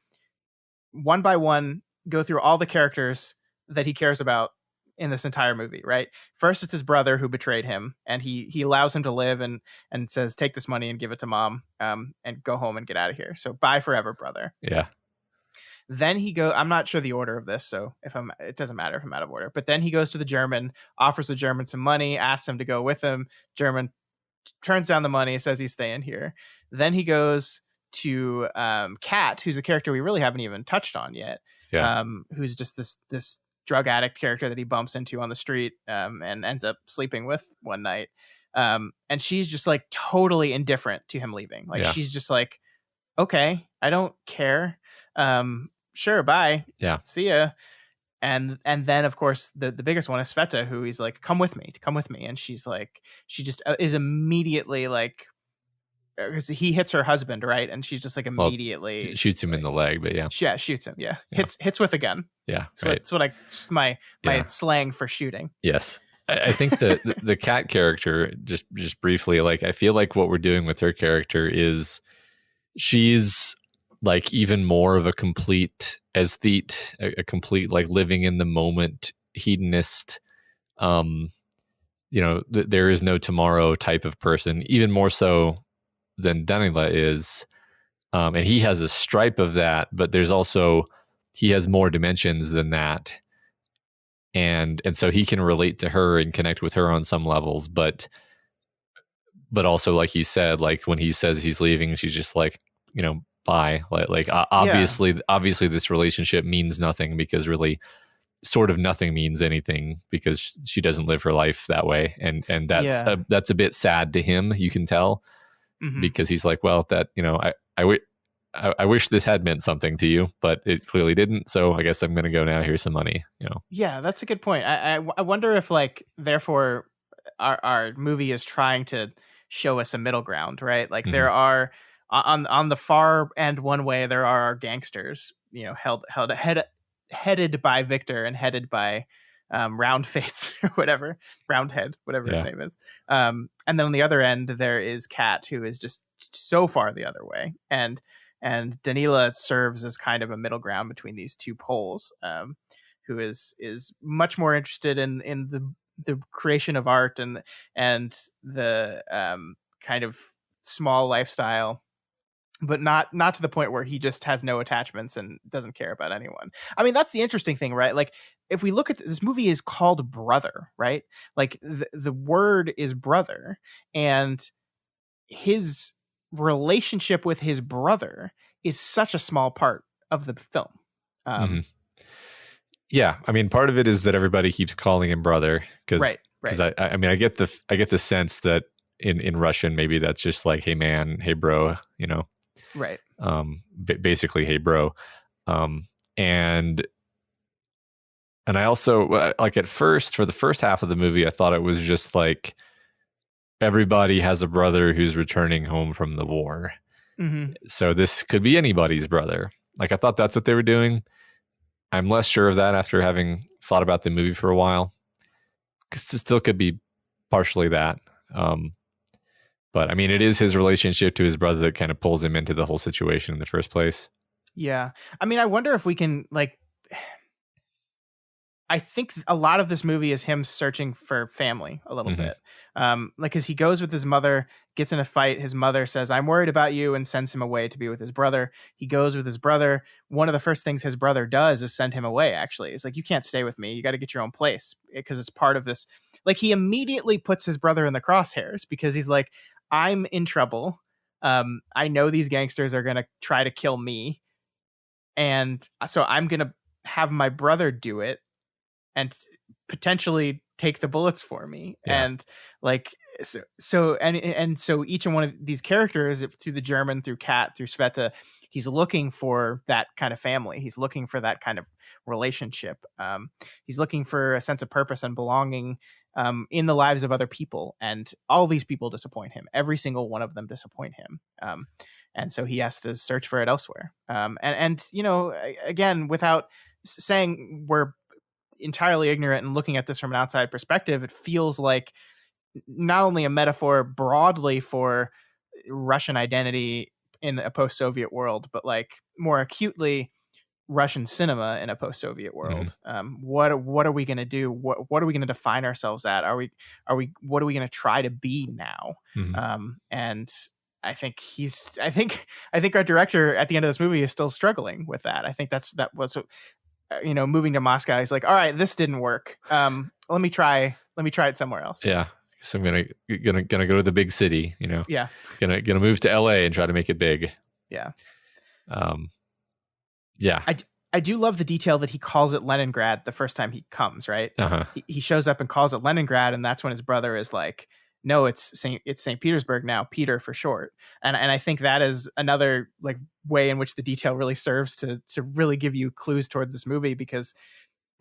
one by one go through all the characters that he cares about in this entire movie, right? First, it's his brother who betrayed him, and he allows him to live and says, take this money and give it to mom, and go home and get out of here. So bye forever, brother. Yeah. Then I'm not sure the order of this, so it doesn't matter if I'm out of order, but then he goes to the German, offers the German some money, asks him to go with him. German turns down the money, says he's staying here. Then he goes to Kat, who's a character we really haven't even touched on yet. Who's just this drug addict character that he bumps into on the street, and ends up sleeping with one night. And she's just like totally indifferent to him leaving. Like she's just like, okay, I don't care. Sure, bye. Yeah. See ya. And then of course the biggest one is Sveta, who he's like, come with me. And she's like, she just is immediately like, he hits her husband, right? And she's just like immediately shoots him in the leg, but shoots him. Hits with a gun. That's what my slang for shooting. Yes. I think the cat character, just briefly, like I feel like what we're doing with her character is she's like even more of a complete aesthete, a complete like living in the moment hedonist, there is no tomorrow type of person, even more so than Danila is, and he has a stripe of that, but there's also he has more dimensions than that, and so he can relate to her and connect with her on some levels, but also like you said, like when he says he's leaving, she's just like, bye. Like obviously this relationship means nothing, because really sort of nothing means anything, because she doesn't live her life that way, and that's a bit sad to him, you can tell. Because he's like, well, that I wish this had meant something to you, but it clearly didn't. So I guess I'm going to go now. Here's some money. Yeah, that's a good point. I wonder if like therefore our movie is trying to show us a middle ground, right? Like there are on the far end one way there are gangsters, headed by Victor and headed by Roundface or whatever, Roundhead, whatever his name is. And then on the other end, there is Kat, who is just so far the other way. And Danila serves as kind of a middle ground between these two poles, who is much more interested in the creation of art and the kind of small lifestyle, but not to the point where he just has no attachments and doesn't care about anyone. I mean, that's the interesting thing, right? Like if we look at this movie is called Brother, right? Like the word is brother, and his relationship with his brother is such a small part of the film. Yeah. I mean, part of it is that everybody keeps calling him brother because I mean, I get the sense that in Russian, maybe that's just like, hey man, hey bro, right. Basically, hey bro. And And I also like at first for the first half of the movie, I thought it was just like everybody has a brother who's returning home from the war. Mm-hmm. So this could be anybody's brother. Like I thought that's what they were doing. I'm less sure of that after having thought about the movie for a while. Because it still could be partially that. But I mean, it is his relationship to his brother that kind of pulls him into the whole situation in the first place. Yeah. I mean, I wonder if we can like. I think a lot of this movie is him searching for family a little bit. Like, as he goes with his mother, gets in a fight. His mother says, "I'm worried about you," and sends him away to be with his brother. He goes with his brother. One of the first things his brother does is send him away, actually. It's like, you can't stay with me. You got to get your own place because it's part of this. Like, he immediately puts his brother in the crosshairs because he's like, I'm in trouble. I know these gangsters are going to try to kill me. And so I'm going to have my brother do it and potentially take the bullets for me. Yeah. And like, so each one of these characters, through the German, through Kat, through Sveta, he's looking for that kind of family. He's looking for that kind of relationship. He's looking for a sense of purpose and belonging in the lives of other people. And all these people disappoint him. Every single one of them disappoint him. And so he has to search for it elsewhere. And you know, again, without saying we're entirely ignorant and looking at this from an outside perspective, it feels like not only a metaphor broadly for Russian identity in a post-Soviet world, but like more acutely Russian cinema in a post-Soviet world. What are we going to do? What are we going to define ourselves at? What are we going to try to be now? And I think our director at the end of this movie is still struggling with that. I think that was, you know, moving to Moscow, he's like, all right, this didn't work. Let me try it somewhere else. Yeah. So I'm gonna go to the big city, you know. Yeah. Gonna move to LA and try to make it big. Yeah. Yeah. I do love the detail that he calls it Leningrad the first time he comes, right? He shows up and calls it Leningrad, and that's when his brother is like, no, it's St. Petersburg now, Peter for short. And I think that is another like way in which the detail really serves to really give you clues towards this movie, because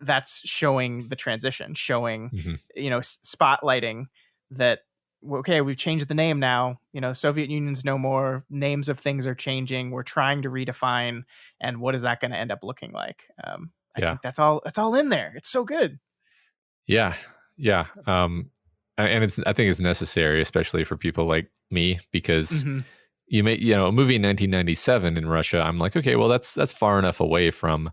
that's showing the transition, showing, you know, spotlighting that, okay, we've changed the name now, you know, Soviet Union's no more, names of things are changing, we're trying to redefine, and what is that going to end up looking like? I think that's all in there. It's so good. Yeah. And I think it's necessary, especially for people like me, because you may, you know, a movie in 1997 in Russia, I'm like, okay, well, that's far enough away from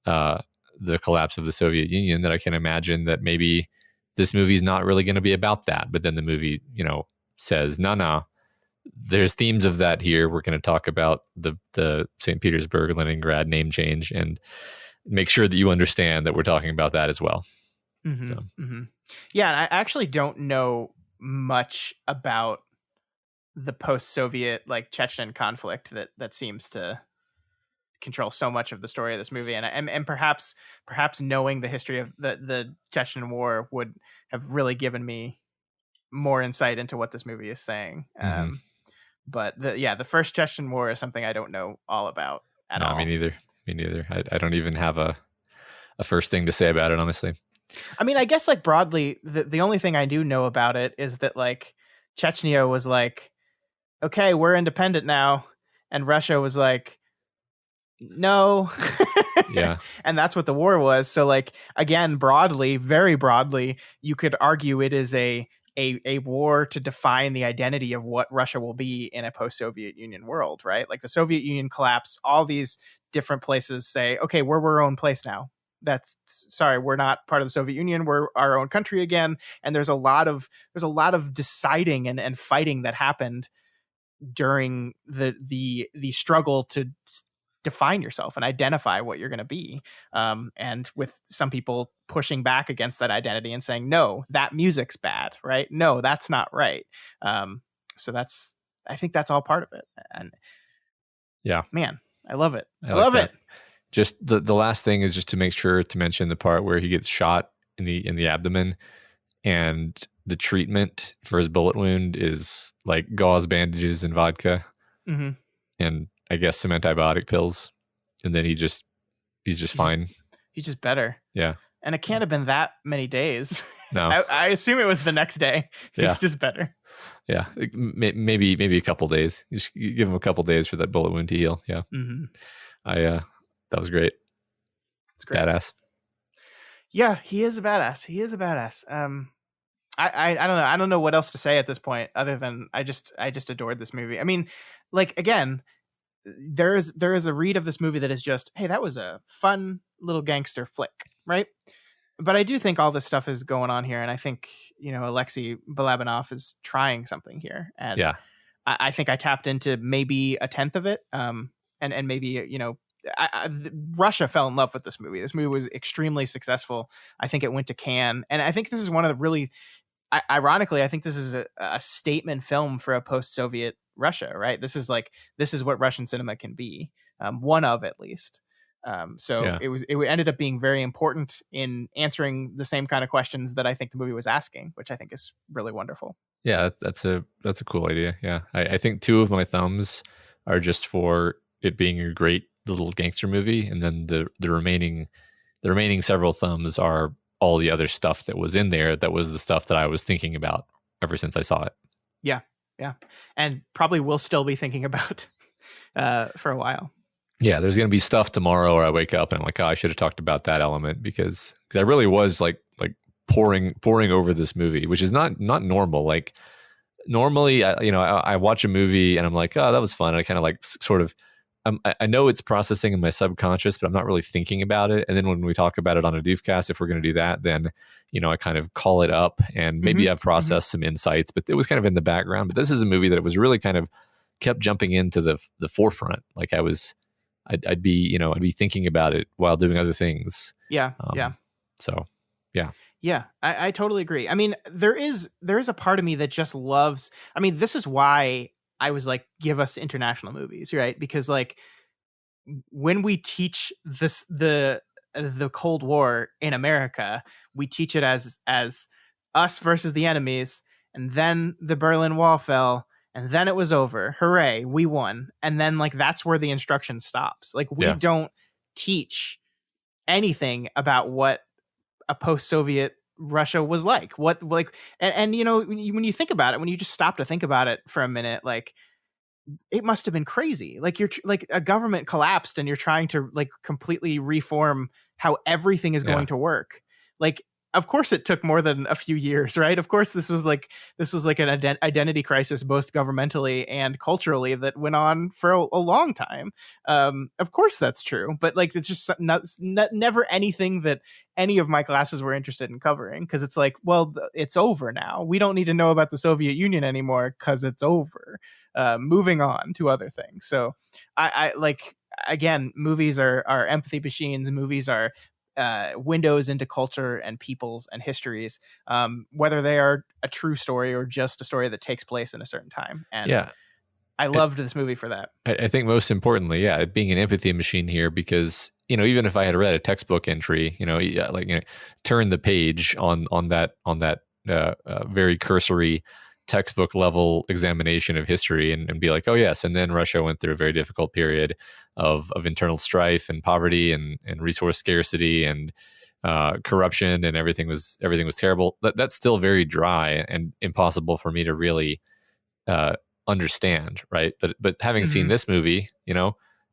the collapse of the Soviet Union that I can imagine that maybe this movie's not really going to be about that. But then the movie, you know, says, no, there's themes of that here. We're going to talk about the St. Petersburg, Leningrad name change and make sure that you understand that we're talking about that as well. Yeah, and I actually don't know much about the post-Soviet like Chechen conflict that seems to control so much of the story of this movie, and perhaps knowing the history of the Chechen War would have really given me more insight into what this movie is saying. But the first Chechen War is something I don't know all about at all. Me neither. I don't even have a first thing to say about it, honestly. I mean, I guess like broadly, the only thing I do know about it is that like Chechnya was like, okay, we're independent now, and Russia was like, no. Yeah. And that's what the war was. So like, again, broadly, very broadly, you could argue it is a war to define the identity of what Russia will be in a post-Soviet Union world, right? Like the Soviet Union collapse, all these different places say, okay, we're our own place now. We're not part of the Soviet Union. We're our own country again. And there's a lot of deciding and fighting that happened during the struggle to define yourself and identify what you're going to be. And with some people pushing back against that identity and saying, no, that music's bad, right? No, that's not right. So I think that's all part of it. And yeah, man, I love it. I like love it. Just the last thing is just to make sure to mention the part where he gets shot in the abdomen, and the treatment for his bullet wound is like gauze bandages and vodka, and I guess some antibiotic pills, and then he's just fine. He's just better. Yeah. And it can't have been that many days. No. I assume it was the next day. Yeah. It's just better. Yeah. Maybe a couple days. You just give him a couple days for that bullet wound to heal. Yeah. Mm-hmm. That was great. It's great. Badass. Yeah, he is a badass. I don't know. I don't know what else to say at this point other than I just adored this movie. I mean, like, again, there is a read of this movie that is just, hey, that was a fun little gangster flick, right? But I do think all this stuff is going on here, and I think, Alexei Balabanov is trying something here, and Yeah. I think I tapped into maybe a tenth of it, and maybe Russia fell in love with this movie. This movie was extremely successful. I think it went to Cannes, and I think this is one of the really, ironically, I think this is a statement film for a post-Soviet Russia, right? This is what Russian cinema can be, one of, at least. It ended up being very important in answering the same kind of questions that I think the movie was asking, which I think is really wonderful. Yeah, that's a cool idea. Yeah, I think two of my thumbs are just for it being a great little gangster movie, and then the remaining several thumbs are all the other stuff that was in there. That was the stuff that I was thinking about ever since I saw it. Yeah, and probably will still be thinking about for a while. Yeah, there's going to be stuff tomorrow where I wake up and I'm like, oh, I should have talked about that element because I really was like pouring over this movie, which is not normal. Like normally, I watch a movie and I'm like, oh, that was fun. I kind of like sort of, I know it's processing in my subconscious, but I'm not really thinking about it. And then when we talk about it on a Doofcast, if we're going to do that, then, I kind of call it up and maybe I've processed some insights, but it was kind of in the background. But this is a movie that it was really kind of kept jumping into the forefront. Like I'd be thinking about it while doing other things. Yeah. So, yeah. Yeah, I totally agree. I mean, there is a part of me that just loves. I mean, this is why I was like, give us international movies, right? Because like when we teach the Cold War in America, we teach it as us versus the enemies, and then the Berlin Wall fell. And then it was over. Hooray, we won. And then like that's where the instruction stops. Like we don't teach anything about what a post-Soviet Russia was like. What like and when you think about it, when you just stop to think about it for a minute, like it must have been crazy. Like you're like a government collapsed and you're trying to like completely reform how everything is going to work. Like of course it took more than a few years, right? Of course this was like an identity crisis both governmentally and culturally that went on for a long time. Of course that's true, but like it's just never anything that any of my classes were interested in covering, because it's like, well, it's over now. We don't need to know about the Soviet Union anymore because it's over. Moving on to other things. So I like, again, movies are empathy machines. Movies are windows into culture and peoples and histories, whether they are a true story or just a story that takes place in a certain time. And I loved this movie for that. I think most importantly, being an empathy machine here, because even if I had read a textbook entry, turn the page on that very cursory textbook level examination of history and be like, oh yes, and then Russia went through a very difficult period of internal strife and poverty and resource scarcity and corruption, and everything was terrible. That's still very dry and impossible for me to really understand, right? But having seen this movie,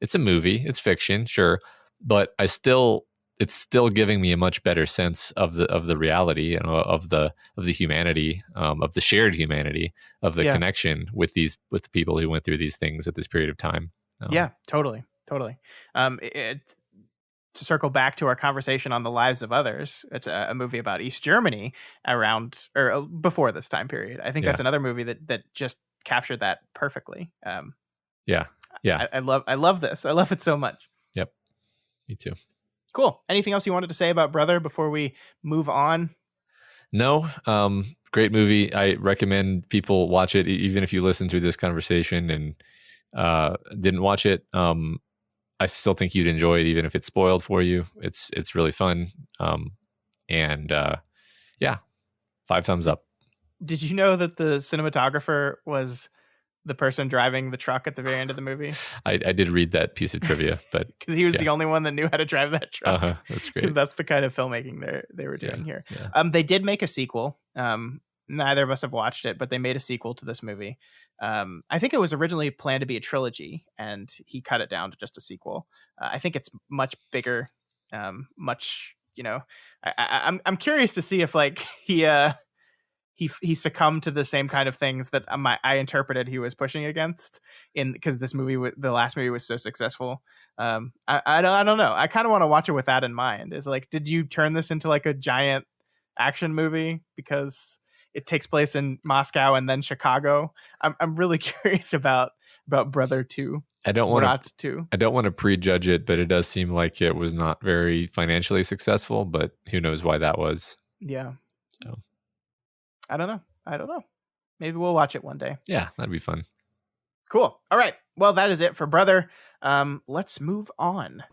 it's a movie, it's fiction, sure, but it's still giving me a much better sense of the reality, of the humanity, of the shared humanity, of the connection with the people who went through these things at this period of time. Totally. To circle back to our conversation on The Lives of Others, it's a movie about East Germany around or before this time period. I think that's another movie that just captured that perfectly. I love this. I love it so much. Yep, me too. Cool. Anything else you wanted to say about Brother before we move on? No. Great movie. I recommend people watch it, even if you listen to this conversation and didn't watch it. I still think you'd enjoy it, even if it's spoiled for you. It's really fun. 5 thumbs up. Did you know that the cinematographer was the person driving the truck at the very end of the movie? I did read that piece of trivia, but because he was the only one that knew how to drive that truck. That's Because great. that's the kind of filmmaking they were doing here. Yeah. They did make a sequel. Neither of us have watched it, but they made a sequel to this movie. I think it was originally planned to be a trilogy, and he cut it down to just a sequel. I think it's much bigger, much. I'm curious to see if like he succumbed to the same kind of things that I interpreted he was pushing against because this movie, the last movie, was so successful. I don't know. I kind of want to watch it with that in mind. Is like, did you turn this into like a giant action movie because it takes place in Moscow and then Chicago? I'm really curious about Brother 2. I don't want to prejudge it, but it does seem like it was not very financially successful, but who knows why that was. Yeah. So I don't know. Maybe we'll watch it one day. Yeah, that'd be fun. Cool. All right. Well, that is it for Brother. Let's move on.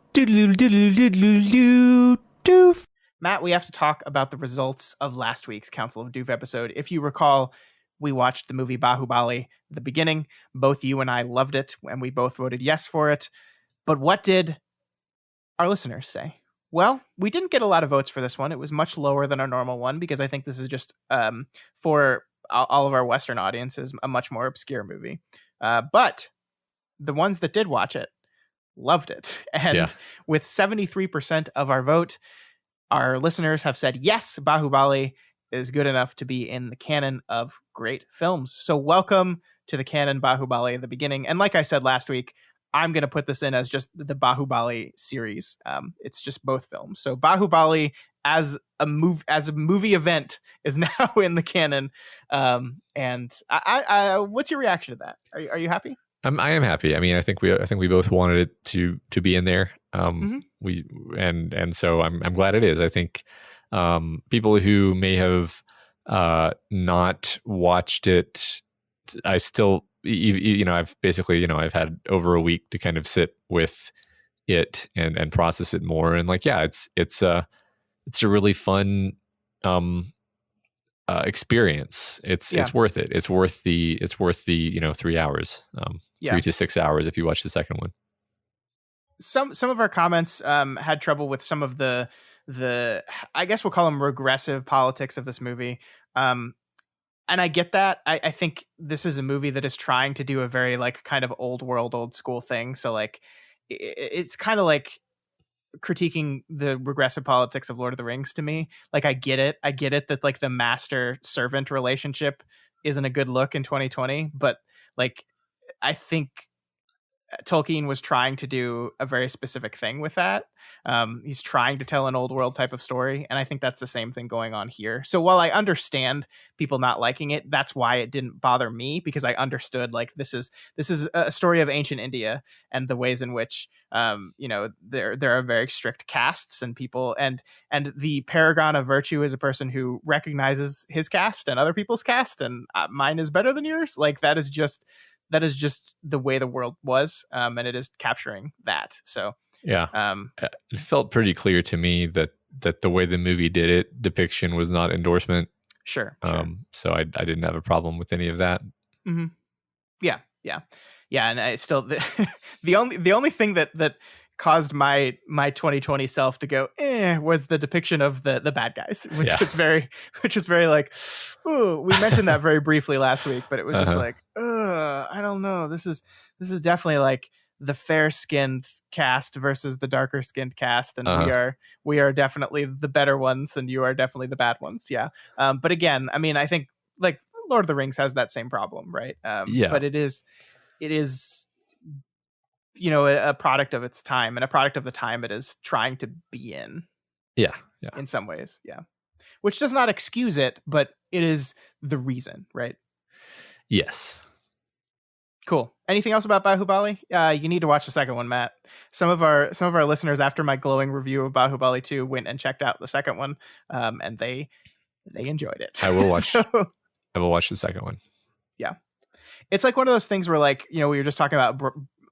Matt, we have to talk about the results of last week's Council of Doof episode. If you recall, we watched the movie Bahubali at the beginning. Both you and I loved it, and we both voted yes for it. But what did our listeners say? Well, we didn't get a lot of votes for this one. It was much lower than our normal one because I think this is just for all of our Western audiences, a much more obscure movie. But the ones that did watch it loved it. And with 73% of our vote, our listeners have said, yes, Bahubali is good enough to be in the canon of great films. So welcome to the canon Bahubali at the beginning. And like I said last week, I'm going to put this in as just the Bahubali series. It's just both films. So Bahubali as a movie event is now in the canon. And I what's your reaction to that? Are you happy? I am happy. I mean, I think we both wanted it to be in there. So I'm glad it is. I think people who may have not watched it, I still, I've basically, I've had over a week to kind of sit with it and process it more. And like, yeah, it's a really fun experience. It's worth it. It's worth the 3 hours, 3 to 6 hours if you watch the second one. Some of our comments had trouble with some of the I guess we'll call them regressive politics of this movie. And I get that. I think this is a movie that is trying to do a very like kind of old world, old school thing. So like it's kind of like critiquing the regressive politics of Lord of the Rings to me. Like I get it that like the master servant relationship isn't a good look in 2020, but like I think Tolkien was trying to do a very specific thing with that. He's trying to tell an old world type of story, and I think that's the same thing going on here. So while I understand people not liking it, that's why it didn't bother me, because I understood like this is a story of ancient India and the ways in which there are very strict castes and people, and the paragon of virtue is a person who recognizes his caste and other people's caste, and mine is better than yours. Like that is just the way the world was, and it is capturing that. So it felt pretty clear to me that the way the movie did it, depiction was not endorsement. Sure. So I didn't have a problem with any of that. Mm-hmm. Yeah. And I still the only thing that caused my 2020 self to go was the depiction of the bad guys, which was very like, ooh, we mentioned that very briefly last week, but it was just like, I don't know, this is definitely like the fair skinned cast versus the darker skinned cast, and we are definitely the better ones and you are definitely the bad ones. But again, I mean, I think like Lord of the Rings has that same problem, right? But it is a product of its time, and a product of the time it is trying to be in. In some ways, which does not excuse it, but it is the reason, right? Yes. Cool. Anything else about Bahubali? You need to watch the second one, Matt. Some of our listeners, after my glowing review of Bahubali 2, went and checked out the second one, and they enjoyed it. I will watch. I will watch the second one. Yeah, it's like one of those things where, like, we were just talking about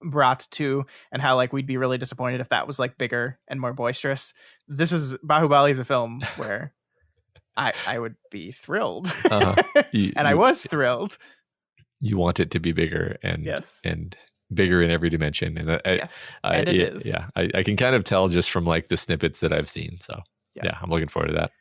Brat 2 and how like we'd be really disappointed if that was like bigger and more boisterous. Bahubali is a film where I would be thrilled, and I was thrilled. you want it to be bigger Yes. and bigger in every dimension. And Yes. And it is. Yeah, I can kind of tell just from like the snippets that I've seen. So yeah, I'm looking forward to that.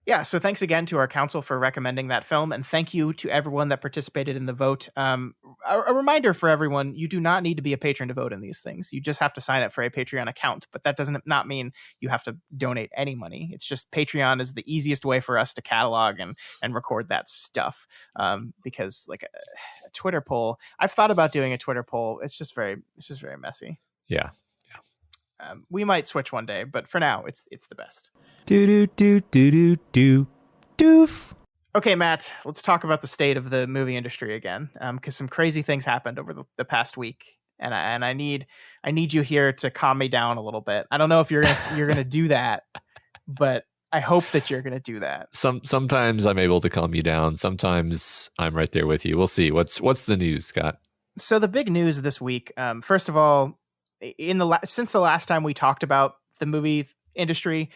Yeah, so thanks again to our council for recommending that film, and thank you to everyone that participated in the vote. A reminder for everyone, you do not need to be a patron to vote in these things. You just have to sign up for a Patreon account, but that doesn't not mean you have to donate any money. It's just Patreon is the easiest way for us to catalog and record that stuff. Because like a Twitter poll, I've thought about doing a Twitter poll. It's just very messy. Yeah. We might switch one day, but for now, it's the best. Doof. Okay, Matt, let's talk about the state of the movie industry again, because some crazy things happened over the past week, and I need you here to calm me down a little bit. I don't know if you're gonna do that, but I hope that you're gonna do that. Sometimes I'm able to calm you down. Sometimes I'm right there with you. We'll see. What's the news, Scott? So the big news this week, first of all, since the last time we talked about the movie industry,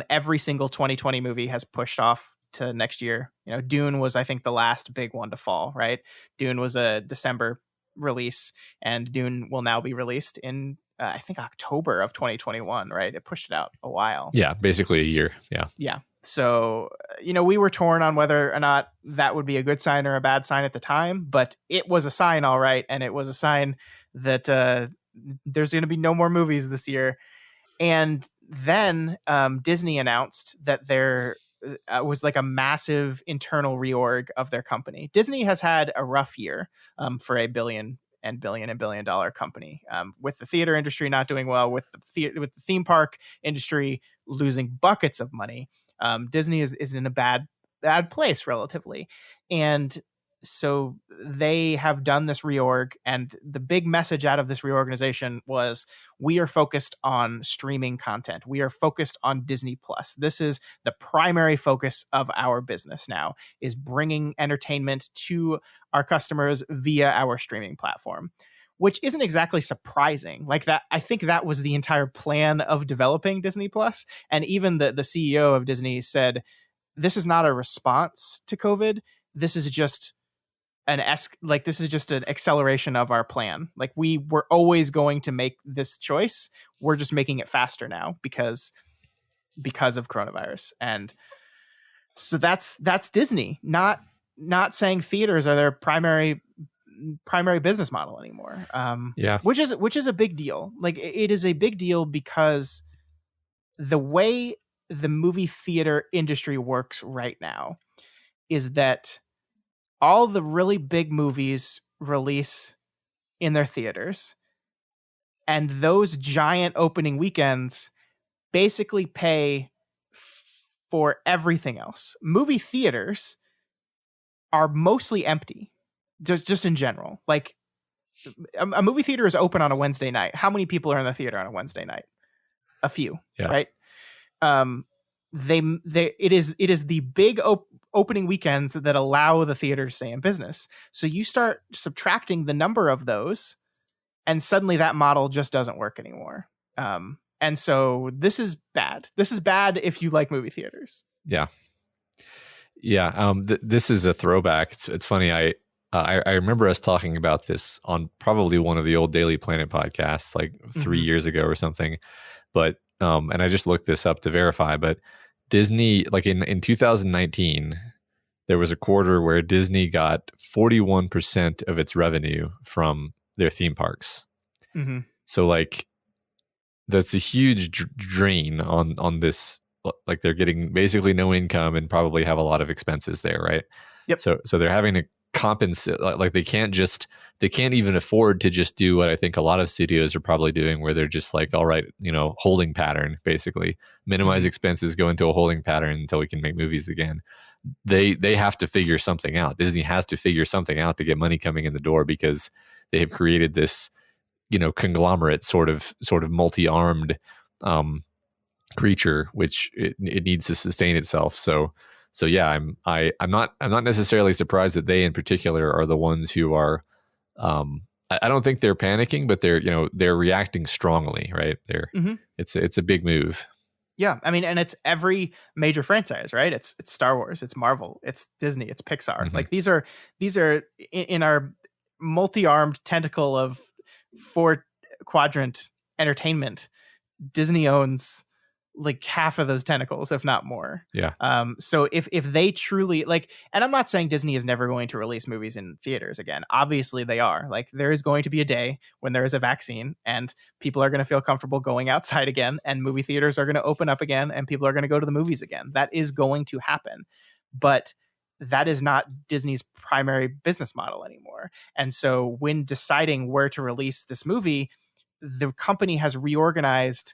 every single 2020 movie has pushed off to next year. You know, Dune was, I think, the last big one to fall, right? Dune was a December release, and Dune will now be released in, I think, October of 2021, right? It pushed it out a while. Yeah, basically a year. Yeah. Yeah. So, we were torn on whether or not that would be a good sign or a bad sign at the time, but it was a sign, all right. And it was a sign that there's going to be no more movies this year. And then Disney announced that there was like a massive internal reorg of their company. Disney has had a rough year for a billion dollar company, with the theater industry not doing well, with the theme park industry losing buckets of money. Disney is in a bad place relatively. And so they have done this reorg, and the big message out of this reorganization was, we are focused on streaming content. We are focused on Disney Plus. This is the primary focus of our business now, is bringing entertainment to our customers via our streaming platform, which isn't exactly surprising. Like that, I think that was the entire plan of developing Disney Plus. And even the CEO of Disney said, this is not a response to COVID. This is just this is just an acceleration of our plan. Like, we were always going to make this choice. We're just making it faster now because of coronavirus. And so that's Disney not saying theaters are their primary business model anymore. Yeah. Which is a big deal. Like, it is a big deal because the way the movie theater industry works right now is that all the really big movies release in their theaters, and those giant opening weekends basically pay for everything else. Movie theaters are mostly empty, just in general. Like, a movie theater is open on a Wednesday night. How many people are in the theater on a Wednesday night? A few, right? It is the big opening weekends that allow the theater to stay in business. So you start subtracting the number of those, and suddenly that model just doesn't work anymore. And so this is bad. This is bad if you like movie theaters. Yeah. This is a throwback. It's funny. I remember us talking about this on probably one of the old Daily Planet podcasts, like 3 years ago or something. But and I just looked this up to verify, but Disney, like in 2019, there was a quarter where Disney got 41% of its revenue from their theme parks. Mm-hmm. So like, that's a huge drain on this. Like, they're getting basically no income and probably have a lot of expenses there, right? Yep. So they're having to compensate. Like, they can't even afford to just do what I think a lot of studios are probably doing, where they're just like, all right, holding pattern, basically minimize expenses, go into a holding pattern until we can make movies again. They have to figure something out. Disney has to figure something out to get money coming in the door, because they have created this, conglomerate sort of multi-armed creature, which it needs to sustain itself. So yeah, I'm not necessarily surprised that they in particular are the ones who are. I don't think they're panicking, but they're reacting strongly, right? It's a big move. Yeah, I mean, and it's every major franchise, right? It's Star Wars, it's Marvel, it's Disney, it's Pixar. Like, these are in our multi-armed tentacle of 4-quadrant entertainment, Disney owns like half of those tentacles, if not more. Yeah. So if they truly like, and I'm not saying Disney is never going to release movies in theaters again. Obviously they are. Like, there is going to be a day when there is a vaccine and people are going to feel comfortable going outside again, and movie theaters are going to open up again, and people are going to go to the movies again. That is going to happen. But that is not Disney's primary business model anymore. And so when deciding where to release this movie, the company has reorganized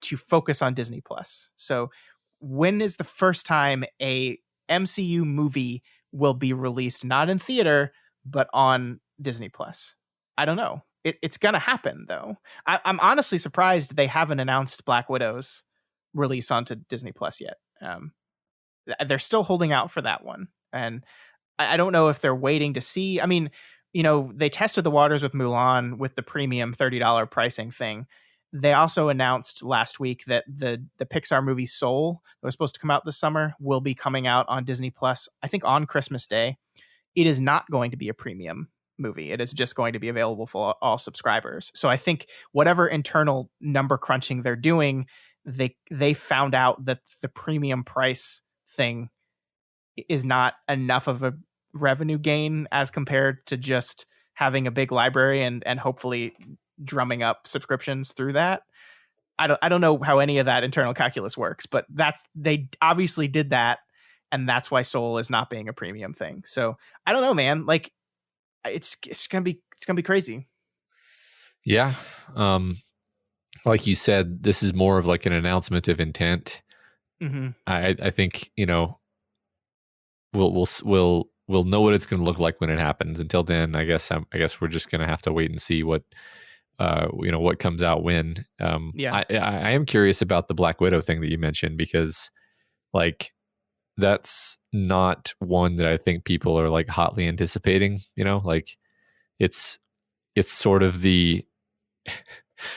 to focus on Disney Plus. So when is the first time a MCU movie will be released not in theater but on Disney Plus? I don't know. It's gonna happen though. I'm honestly surprised they haven't announced Black Widow's release onto Disney Plus yet. They're still holding out for that one, and I don't know if they're waiting to see. I mean, they tested the waters with Mulan with the premium $30 pricing thing. They also announced last week that the Pixar movie Soul, that was supposed to come out this summer, will be coming out on Disney Plus, I think on Christmas Day. It is not going to be a premium movie. It is just going to be available for all subscribers. So I think whatever internal number crunching they're doing, they found out that the premium price thing is not enough of a revenue gain as compared to just having a big library and hopefully drumming up subscriptions through that. I don't know how any of that internal calculus works, but they obviously did that, and that's why Soul is not being a premium thing. So I don't know, man. Like, it's gonna be crazy. Yeah. Like you said, this is more of like an announcement of intent. Mm-hmm. I think we'll know what it's going to look like when it happens. Until then, I guess we're just going to have to wait and see what what comes out when. Yeah. I am curious about the Black Widow thing that you mentioned, because like that's not one that I think people are like hotly anticipating. Like it's sort of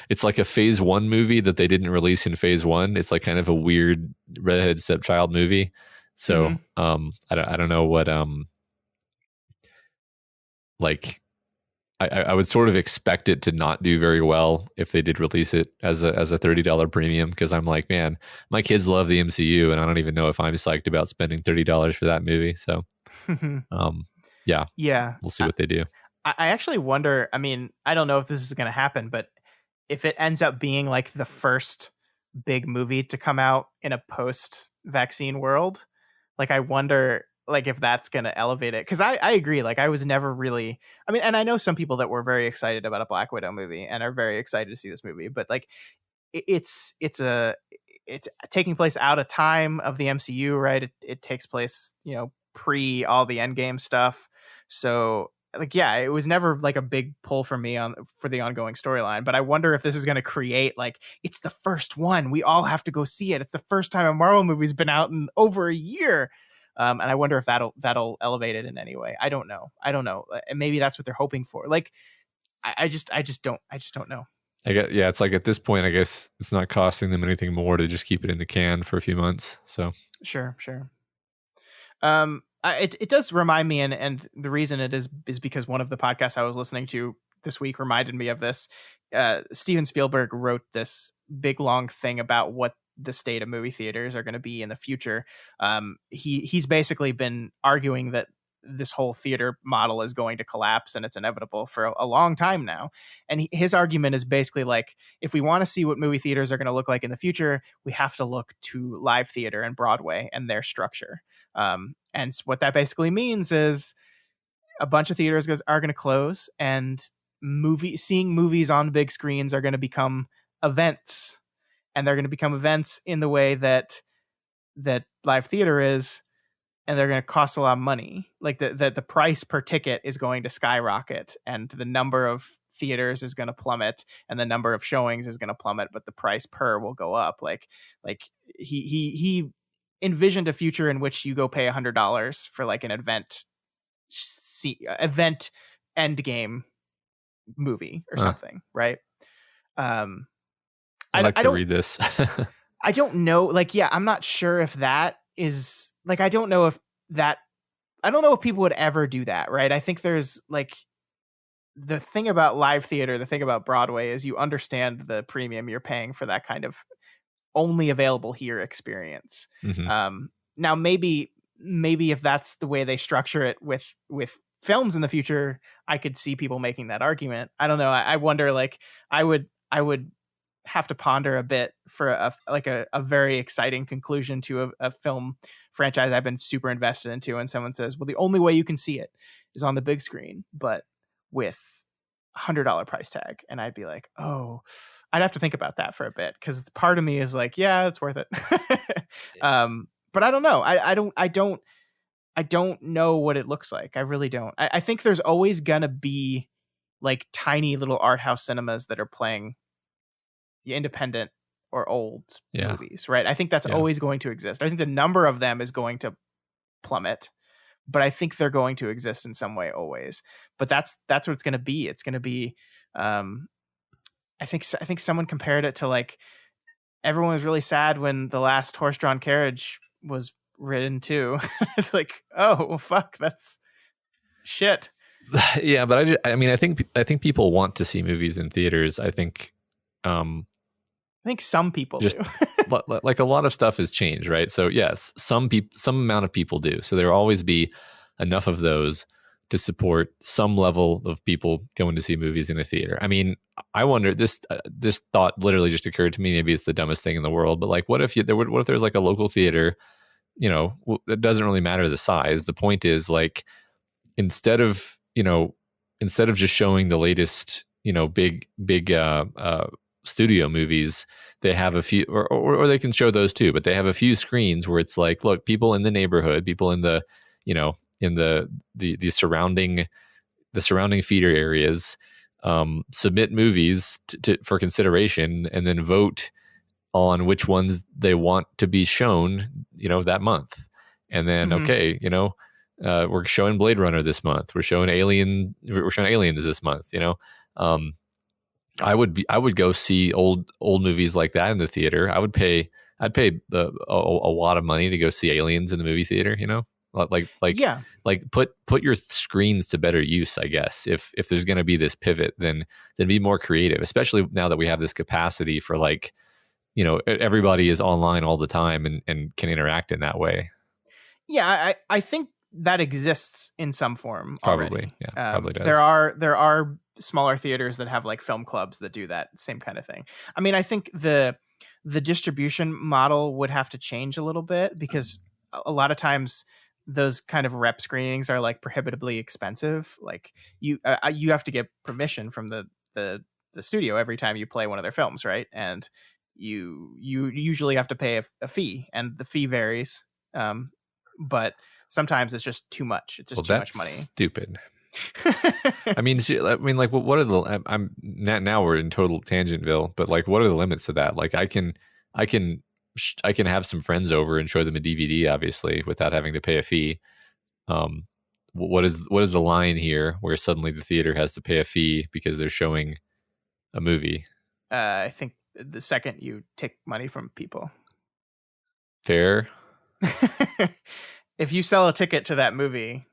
it's like a phase 1 movie that they didn't release in phase 1. It's like kind of a weird redheaded stepchild movie. So I don't know what like I would sort of expect it to not do very well if they did release it as a $30 premium, because I'm like, man, my kids love the MCU and I don't even know if I'm psyched about spending $30 for that movie. So yeah, we'll see what they do. I actually wonder, I mean, I don't know if this is going to happen, but if it ends up being like the first big movie to come out in a post-vaccine world, like I wonder like if that's going to elevate it. Because I agree, like I was never really, I mean, and I know some people that were very excited about a Black Widow movie and are very excited to see this movie, but like it's taking place out of time of the MCU, right? It takes place, pre all the Endgame stuff. So like, yeah, it was never like a big pull for me for the ongoing storyline, but I wonder if this is going to create like, it's the first one, we all have to go see it. It's the first time a Marvel movie's been out in over a year. And I wonder if that'll elevate it in any way. I don't know. And maybe that's what they're hoping for. Like, I just don't know. It's like at this point, I guess it's not costing them anything more to just keep it in the can for a few months. So sure. It does remind me, and the reason it is because one of the podcasts I was listening to this week reminded me of this. Steven Spielberg wrote this big long thing about what the state of movie theaters are going to be in the future. He's basically been arguing that this whole theater model is going to collapse and it's inevitable for a long time now. And his argument is basically like, if we want to see what movie theaters are going to look like in the future, we have to look to live theater and Broadway and their structure. And what that basically means is a bunch of theaters are going to close, and seeing movies on big screens are going to become events, and they're going to become events in the way that live theater is, and they're going to cost a lot of money. Like the price per ticket is going to skyrocket, and the number of theaters is going to plummet, and the number of showings is going to plummet, but the price per will go up. Like he envisioned a future in which you go pay $100 for like an event end game movie or something, right? I'd like to read this. I don't know. Like, yeah, I'm not sure if that is like, I don't know if people would ever do that, right? I think there's like, the thing about live theater, the thing about Broadway is you understand the premium you're paying for that kind of only available here experience. Mhm. Now maybe if that's the way they structure it with films in the future, I could see people making that argument. I don't know. I wonder, like, I would have to ponder a bit for a very exciting conclusion to a film franchise I've been super invested into, and someone says, well, the only way you can see it is on the big screen, but with $100 price tag. And I'd be like, oh, I'd have to think about that for a bit, because part of me is like, yeah, it's worth it. But I don't know. I don't know what it looks like. I really don't. I think there's always gonna be like tiny little art house cinemas that are playing independent or old movies, right? I think that's always going to exist. I think the number of them is going to plummet, but I think they're going to exist in some way always. But that's what it's going to be. It's going to be. I think someone compared it to, like, everyone was really sad when the last horse-drawn carriage was ridden too. It's like, oh well, fuck, that's shit. Yeah, but I think people want to see movies in theaters. I think some people just do. like a lot of stuff has changed, right? So yes, some amount of people do. So there will always be enough of those to support some level of people going to see movies in a theater. I mean, I wonder, this thought literally just occurred to me. Maybe it's the dumbest thing in the world, but like, what if there's like a local theater? You know, it doesn't really matter the size. The point is, like, instead of just showing the latest, big studio movies, they have a few, or they can show those too, but they have a few screens where it's like, look, people in the neighborhood, people in the, in the surrounding feeder areas, submit movies for consideration, and then vote on which ones they want to be shown, that month. And then, okay, we're showing Blade Runner this month. We're showing Aliens this month. I would go see old movies like that in the theater. I'd pay a lot of money to go see Aliens in the movie theater. Yeah. Like put your screens to better use, I guess. If there's going to be this pivot, then be more creative, especially now that we have this capacity for, like, everybody is online all the time and can interact in that way. Yeah, I think that exists in some form already. Probably, yeah, probably does. There are smaller theaters that have like film clubs that do that same kind of thing. I mean, I think the distribution model would have to change a little bit, because a lot of times those kind of rep screenings are like prohibitively expensive. Like, you have to get permission from the studio every time you play one of their films, right? And you usually have to pay a fee, and the fee varies. But sometimes it's just too much. It's just too much money. Stupid. I mean, like, what are the? I'm now we're in total tangentville, but like, what are the limits to that? Like, I can have some friends over and show them a DVD, obviously, without having to pay a fee. What is the line here where suddenly the theater has to pay a fee because they're showing a movie? I think the second you take money from people. Fair. If you sell a ticket to that movie,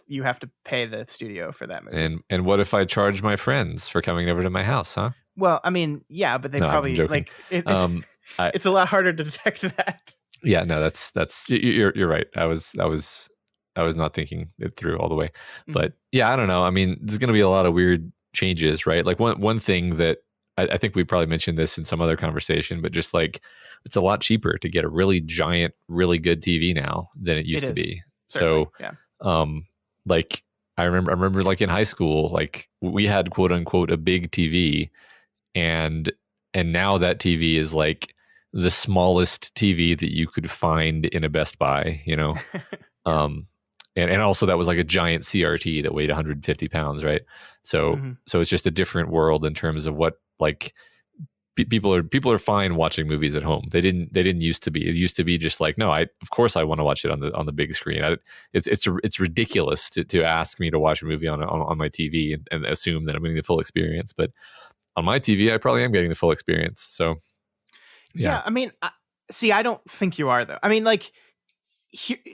you have to pay the studio for that movie. And what if I charge my friends for coming over to my house, huh? Well, I mean, yeah, but they probably, like, it's a lot harder to detect that. Yeah, no, that's you're right. I was not thinking it through all the way. But yeah, I don't know. I mean, there's going to be a lot of weird changes, right? Like, one thing that I think we probably mentioned this in some other conversation, but just like, it's a lot cheaper to get a really giant, really good TV now than it used to be. Certainly, so, yeah. Like, I remember like in high school, like, we had, quote unquote, a big TV, and now that TV is like the smallest TV that you could find in a Best Buy, and also that was like a giant CRT that weighed 150 pounds, right? So it's just a different world in terms of what, like, people are fine watching movies at home. They didn't used to be. It used to be just like, no, of course I want to watch it on the big screen. It's ridiculous to ask me to watch a movie on my TV and assume that I'm getting the full experience. But on my TV, I probably am getting the full experience. So yeah, I mean, I don't think you are, though. I mean, like,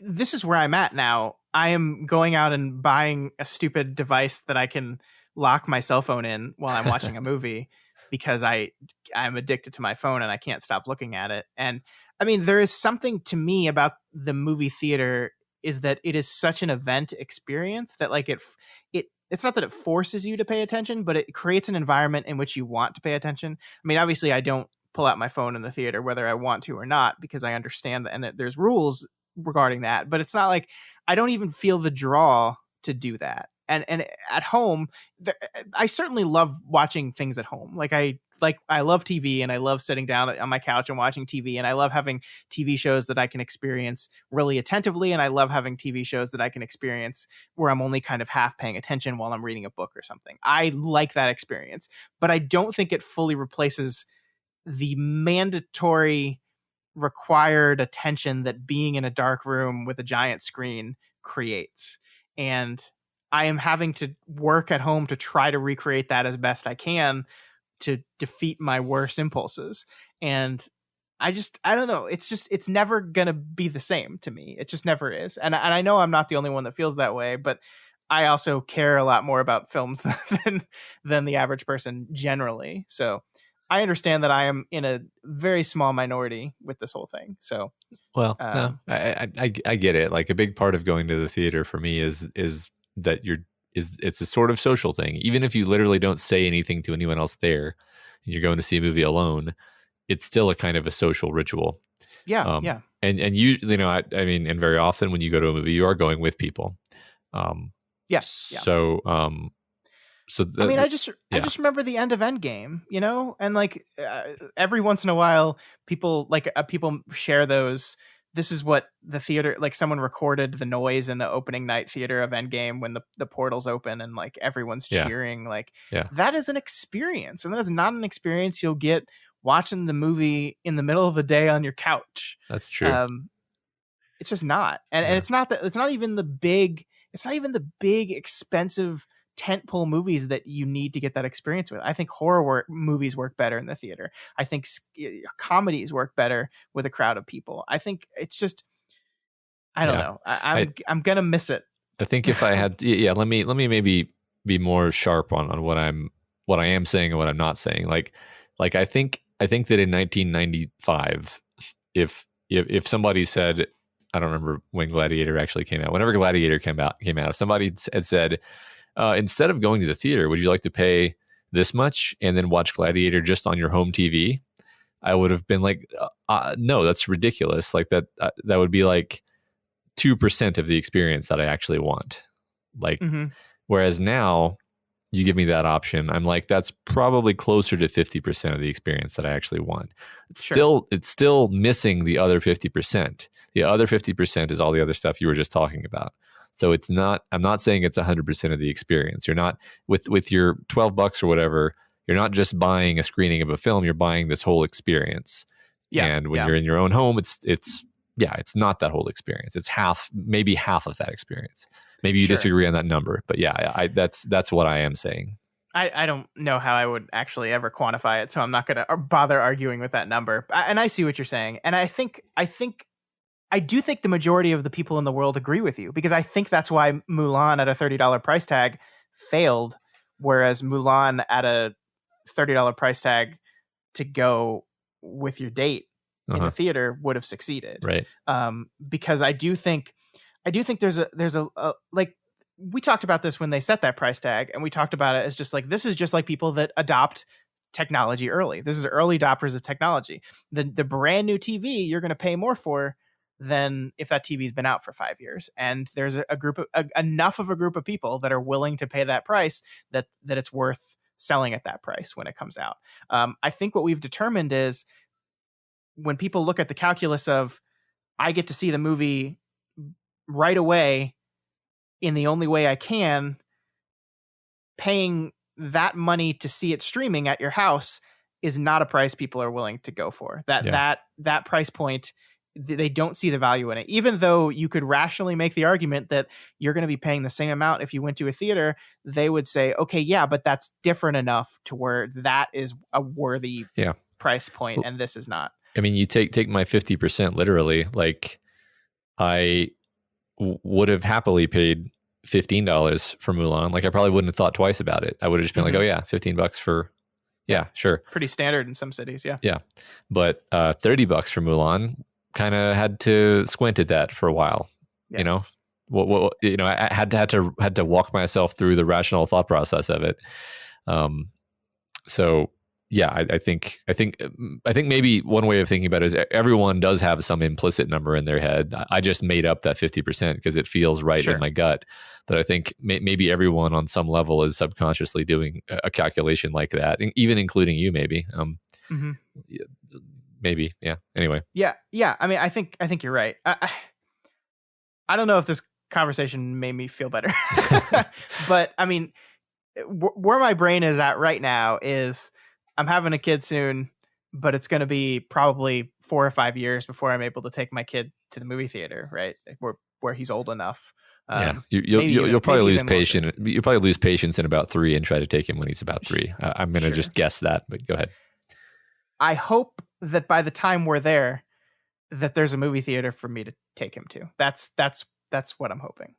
this is where I'm at now. I am going out and buying a stupid device that I can lock my cell phone in while I'm watching a movie because I'm addicted to my phone and I can't stop looking at it. And I mean, there is something to me about the movie theater is that it is such an event experience that like it's not that it forces you to pay attention, but it creates an environment in which you want to pay attention. I mean, obviously I don't pull out my phone in the theater whether I want to or not because I understand that and that there's rules regarding that, but it's not like I don't even feel the draw to do that. And at home, I certainly love watching things at home. I love TV and I love sitting down on my couch and watching TV, and I love having TV shows that I can experience really attentively, and I love having TV shows that I can experience where I'm only kind of half paying attention while I'm reading a book or something. I like that experience, but I don't think it fully replaces the mandatory required attention that being in a dark room with a giant screen creates. And I am having to work at home to try to recreate that as best I can to defeat my worst impulses. And I don't know. It's never going to be the same to me. It just never is. And I know I'm not the only one that feels that way, but I also care a lot more about films than the average person generally. So I understand that I am in a very small minority with this whole thing. So, Well, no, I get it. Like a big part of going to the theater for me is that it's a sort of social thing. Even if you literally don't say anything to anyone else there, and you're going to see a movie alone, it's still a kind of a social ritual. yeah, yeah. And you know, I mean, and very often when you go to a movie, you are going with people. Yeah. So, I mean, I just remember the end of Endgame, you know, and like every once in a while, people people share those. This is what the theater, like someone recorded the noise in the opening night theater of Endgame when the portals open and like everyone's cheering. Like that is an experience, and that is not an experience you'll get watching the movie in the middle of the day on your couch. That's true. It's just not, and it's not that it's not even the big expensive tentpole movies that you need to get that experience with. I think movies work better in the theater. I think comedies work better with a crowd of people. I think it's just, I don't know. I'm gonna miss it. I think if I had, let me maybe be more sharp on what I am saying and what I'm not saying. Like I think that in 1995, if somebody said, I don't remember when Gladiator actually came out. Whenever Gladiator came out, if somebody had said, instead of going to the theater, would you like to pay this much and then watch Gladiator just on your home TV? I would have been like, no, that's ridiculous. Like that would be like 2% of the experience that I actually want. Like, whereas now you give me that option, I'm like, that's probably closer to 50% of the experience that I actually want. It's still missing the other 50%. The other 50% is all the other stuff you were just talking about. So it's not, I'm not saying it's 100% of the experience. You're not with your $12 or whatever, you're not just buying a screening of a film, you're buying this whole experience. Yeah. And when you're in your own home, it's not that whole experience. It's maybe half of that experience. Maybe you disagree on that number, but that's what I am saying. I don't know how I would actually ever quantify it, so I'm not going to bother arguing with that number. And I see what you're saying. And I do think the majority of the people in the world agree with you, because I think that's why Mulan at a $30 price tag failed, whereas Mulan at a $30 price tag to go with your date in the theater would have succeeded. Right. Because I do think there's a like, we talked about this when they set that price tag, and we talked about it as just like, this is just like people that adopt technology early. This is early adopters of technology. The brand new TV you're going to pay more for than if that TV's been out for 5 years. And there's enough of a group of people that are willing to pay that price that it's worth selling at that price when it comes out. I think what we've determined is when people look at the calculus of, I get to see the movie right away in the only way I can, paying that money to see it streaming at your house is not a price people are willing to go for. That price point, they don't see the value in it, even though you could rationally make the argument that you're going to be paying the same amount if you went to a theater. They would say, okay, yeah, but that's different enough to where that is a worthy price point, and this is not. I mean, you take my 50% literally. Like, I would have happily paid $15 for Mulan, like I probably wouldn't have thought twice about it. I would have just been like, oh yeah, $15 for, yeah, sure. Pretty standard in some cities. Yeah. Yeah. But $30 for Mulan, kind of had to squint at that for a while. Yeah. You know, I had to walk myself through the rational thought process of it. So yeah, I think maybe one way of thinking about it is everyone does have some implicit number in their head. I just made up that 50% because it feels right in my gut. But I think maybe everyone on some level is subconsciously doing a calculation like that, even including you, maybe. Maybe, yeah. Anyway, yeah. I mean, I think you're right. I don't know if this conversation made me feel better, but I mean, where my brain is at right now is I'm having a kid soon, but it's going to be probably 4 or 5 years before I'm able to take my kid to the movie theater, right? Where he's old enough. You'll probably lose patience. You'll probably lose patience in about 3 and try to take him when he's about 3. I'm going to just guess that, but go ahead. I hope that by the time we're there, that there's a movie theater for me to take him to. That's what I'm hoping.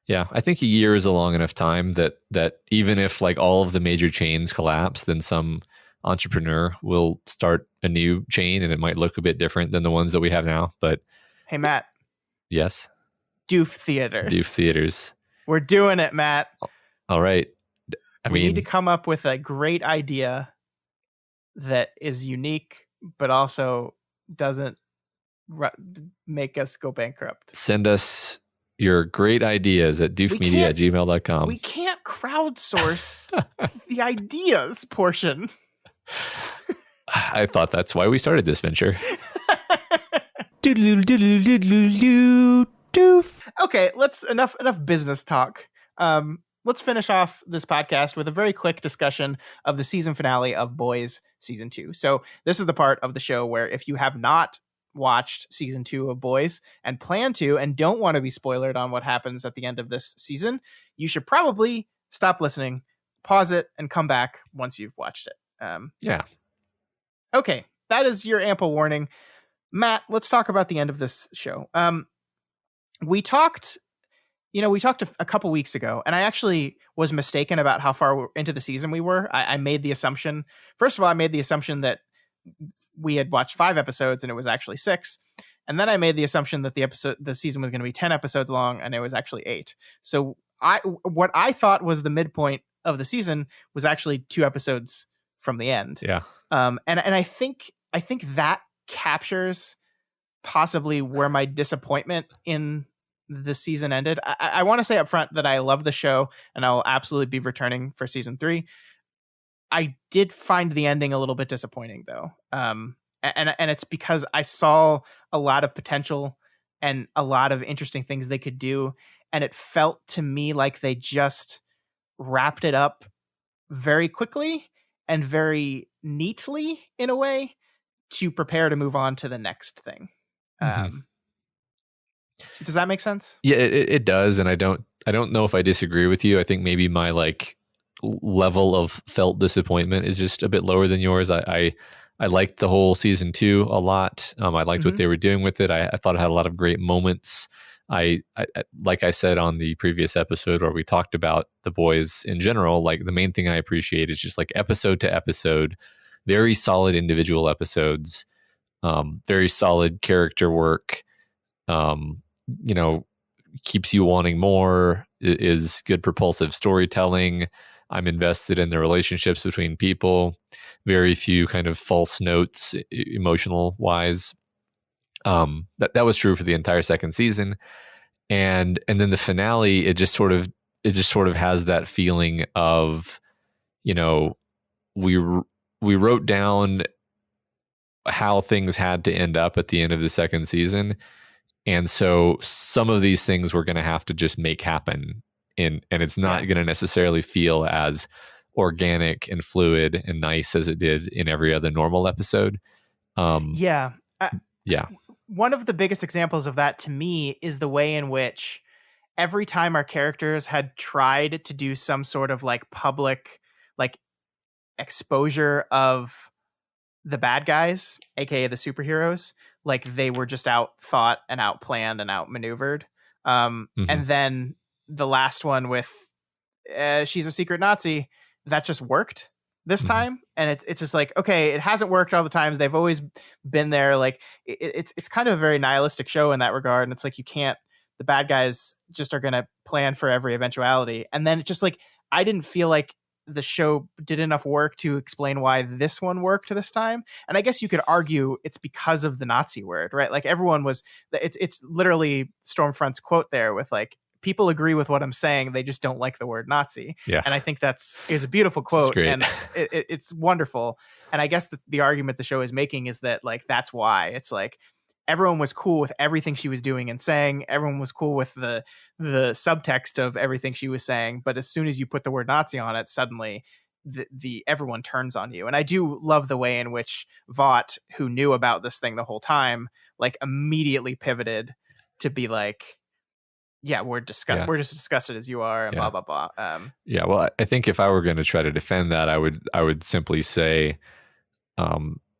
Yeah, I think a year is a long enough time that even if like all of the major chains collapse, then some entrepreneur will start a new chain and it might look a bit different than the ones that we have now. But hey, Matt. Yes. Doof theaters. We're doing it, Matt. All right. We need to come up with a great idea that is unique, but also doesn't make us go bankrupt. Send us your great ideas at doofmedia@gmail.com. We can't crowdsource the ideas portion. I thought that's why we started this venture. Okay, enough business talk. Let's finish off this podcast with a very quick discussion of the season finale of Boys Season 2. So this is the part of the show where if you have not watched Season 2 of Boys and plan to and don't want to be spoiled on what happens at the end of this season, you should probably stop listening, pause it, and come back once you've watched it. Yeah. Okay, that is your ample warning. Matt, let's talk about the end of this show. We talked a couple weeks ago, and I actually was mistaken about how far into the season we were. I made the assumption, first of all, that we had watched 5 episodes and it was actually 6. And then I made the assumption that the season was going to be 10 episodes long and it was actually 8. So what I thought was the midpoint of the season was actually 2 episodes from the end. Yeah. And I think that captures possibly where my disappointment in the season ended. I want to say up front that I love the show and I'll absolutely be returning for season 3. I did find the ending a little bit disappointing though. And it's because I saw a lot of potential and a lot of interesting things they could do. And it felt to me like they just wrapped it up very quickly and very neatly in a way to prepare to move on to the next thing. Does that make sense? Yeah, it does. And I don't know if I disagree with you. I think maybe my level of felt disappointment is just a bit lower than yours. I liked the whole season 2 a lot. I liked what they were doing with it. I thought it had a lot of great moments. I like I said on the previous episode where we talked about the boys in general, like the main thing I appreciate is just like episode to episode, very solid individual episodes, very solid character work, keeps you wanting more, is good propulsive storytelling. I'm invested in the relationships between people, very few kind of false notes emotional wise. That was true for the entire second season. And then the finale, it just sort of has that feeling of, we wrote down how things had to end up at the end of the second season. And so some of these things we're going to have to just make happen. And it's not going to necessarily feel as organic and fluid and nice as it did in every other normal episode. Yeah. One of the biggest examples of that to me is the way in which every time our characters had tried to do some sort of public exposure of the bad guys, aka the superheroes, they were just out thought and out planned and out maneuvered. And then the last one with she's a secret Nazi, that just worked this Mhm. time. And it's just like, okay, it hasn't worked all the times. They've always been there. Like it's kind of a very nihilistic show in that regard. And it's like, you can't, the bad guys just are going to plan for every eventuality. And then it just like, I didn't feel like the show did enough work to explain why this one worked this time. And I guess you could argue it's because of the Nazi word, right? Like everyone was, it's literally Stormfront's quote there with like, people agree with what I'm saying. They just don't like the word Nazi. Yeah. And I think is a beautiful quote, and it's wonderful. And I guess the argument the show is making is that like, that's why it's like, everyone was cool with everything she was doing and saying. Everyone was cool with the subtext of everything she was saying. But as soon as you put the word Nazi on it, suddenly the everyone turns on you. And I do love the way in which Vought, who knew about this thing the whole time, like immediately pivoted to be like, yeah, we're just disgusted as you are, and blah blah blah. Yeah, well, I think if I were going to try to defend that, I would simply say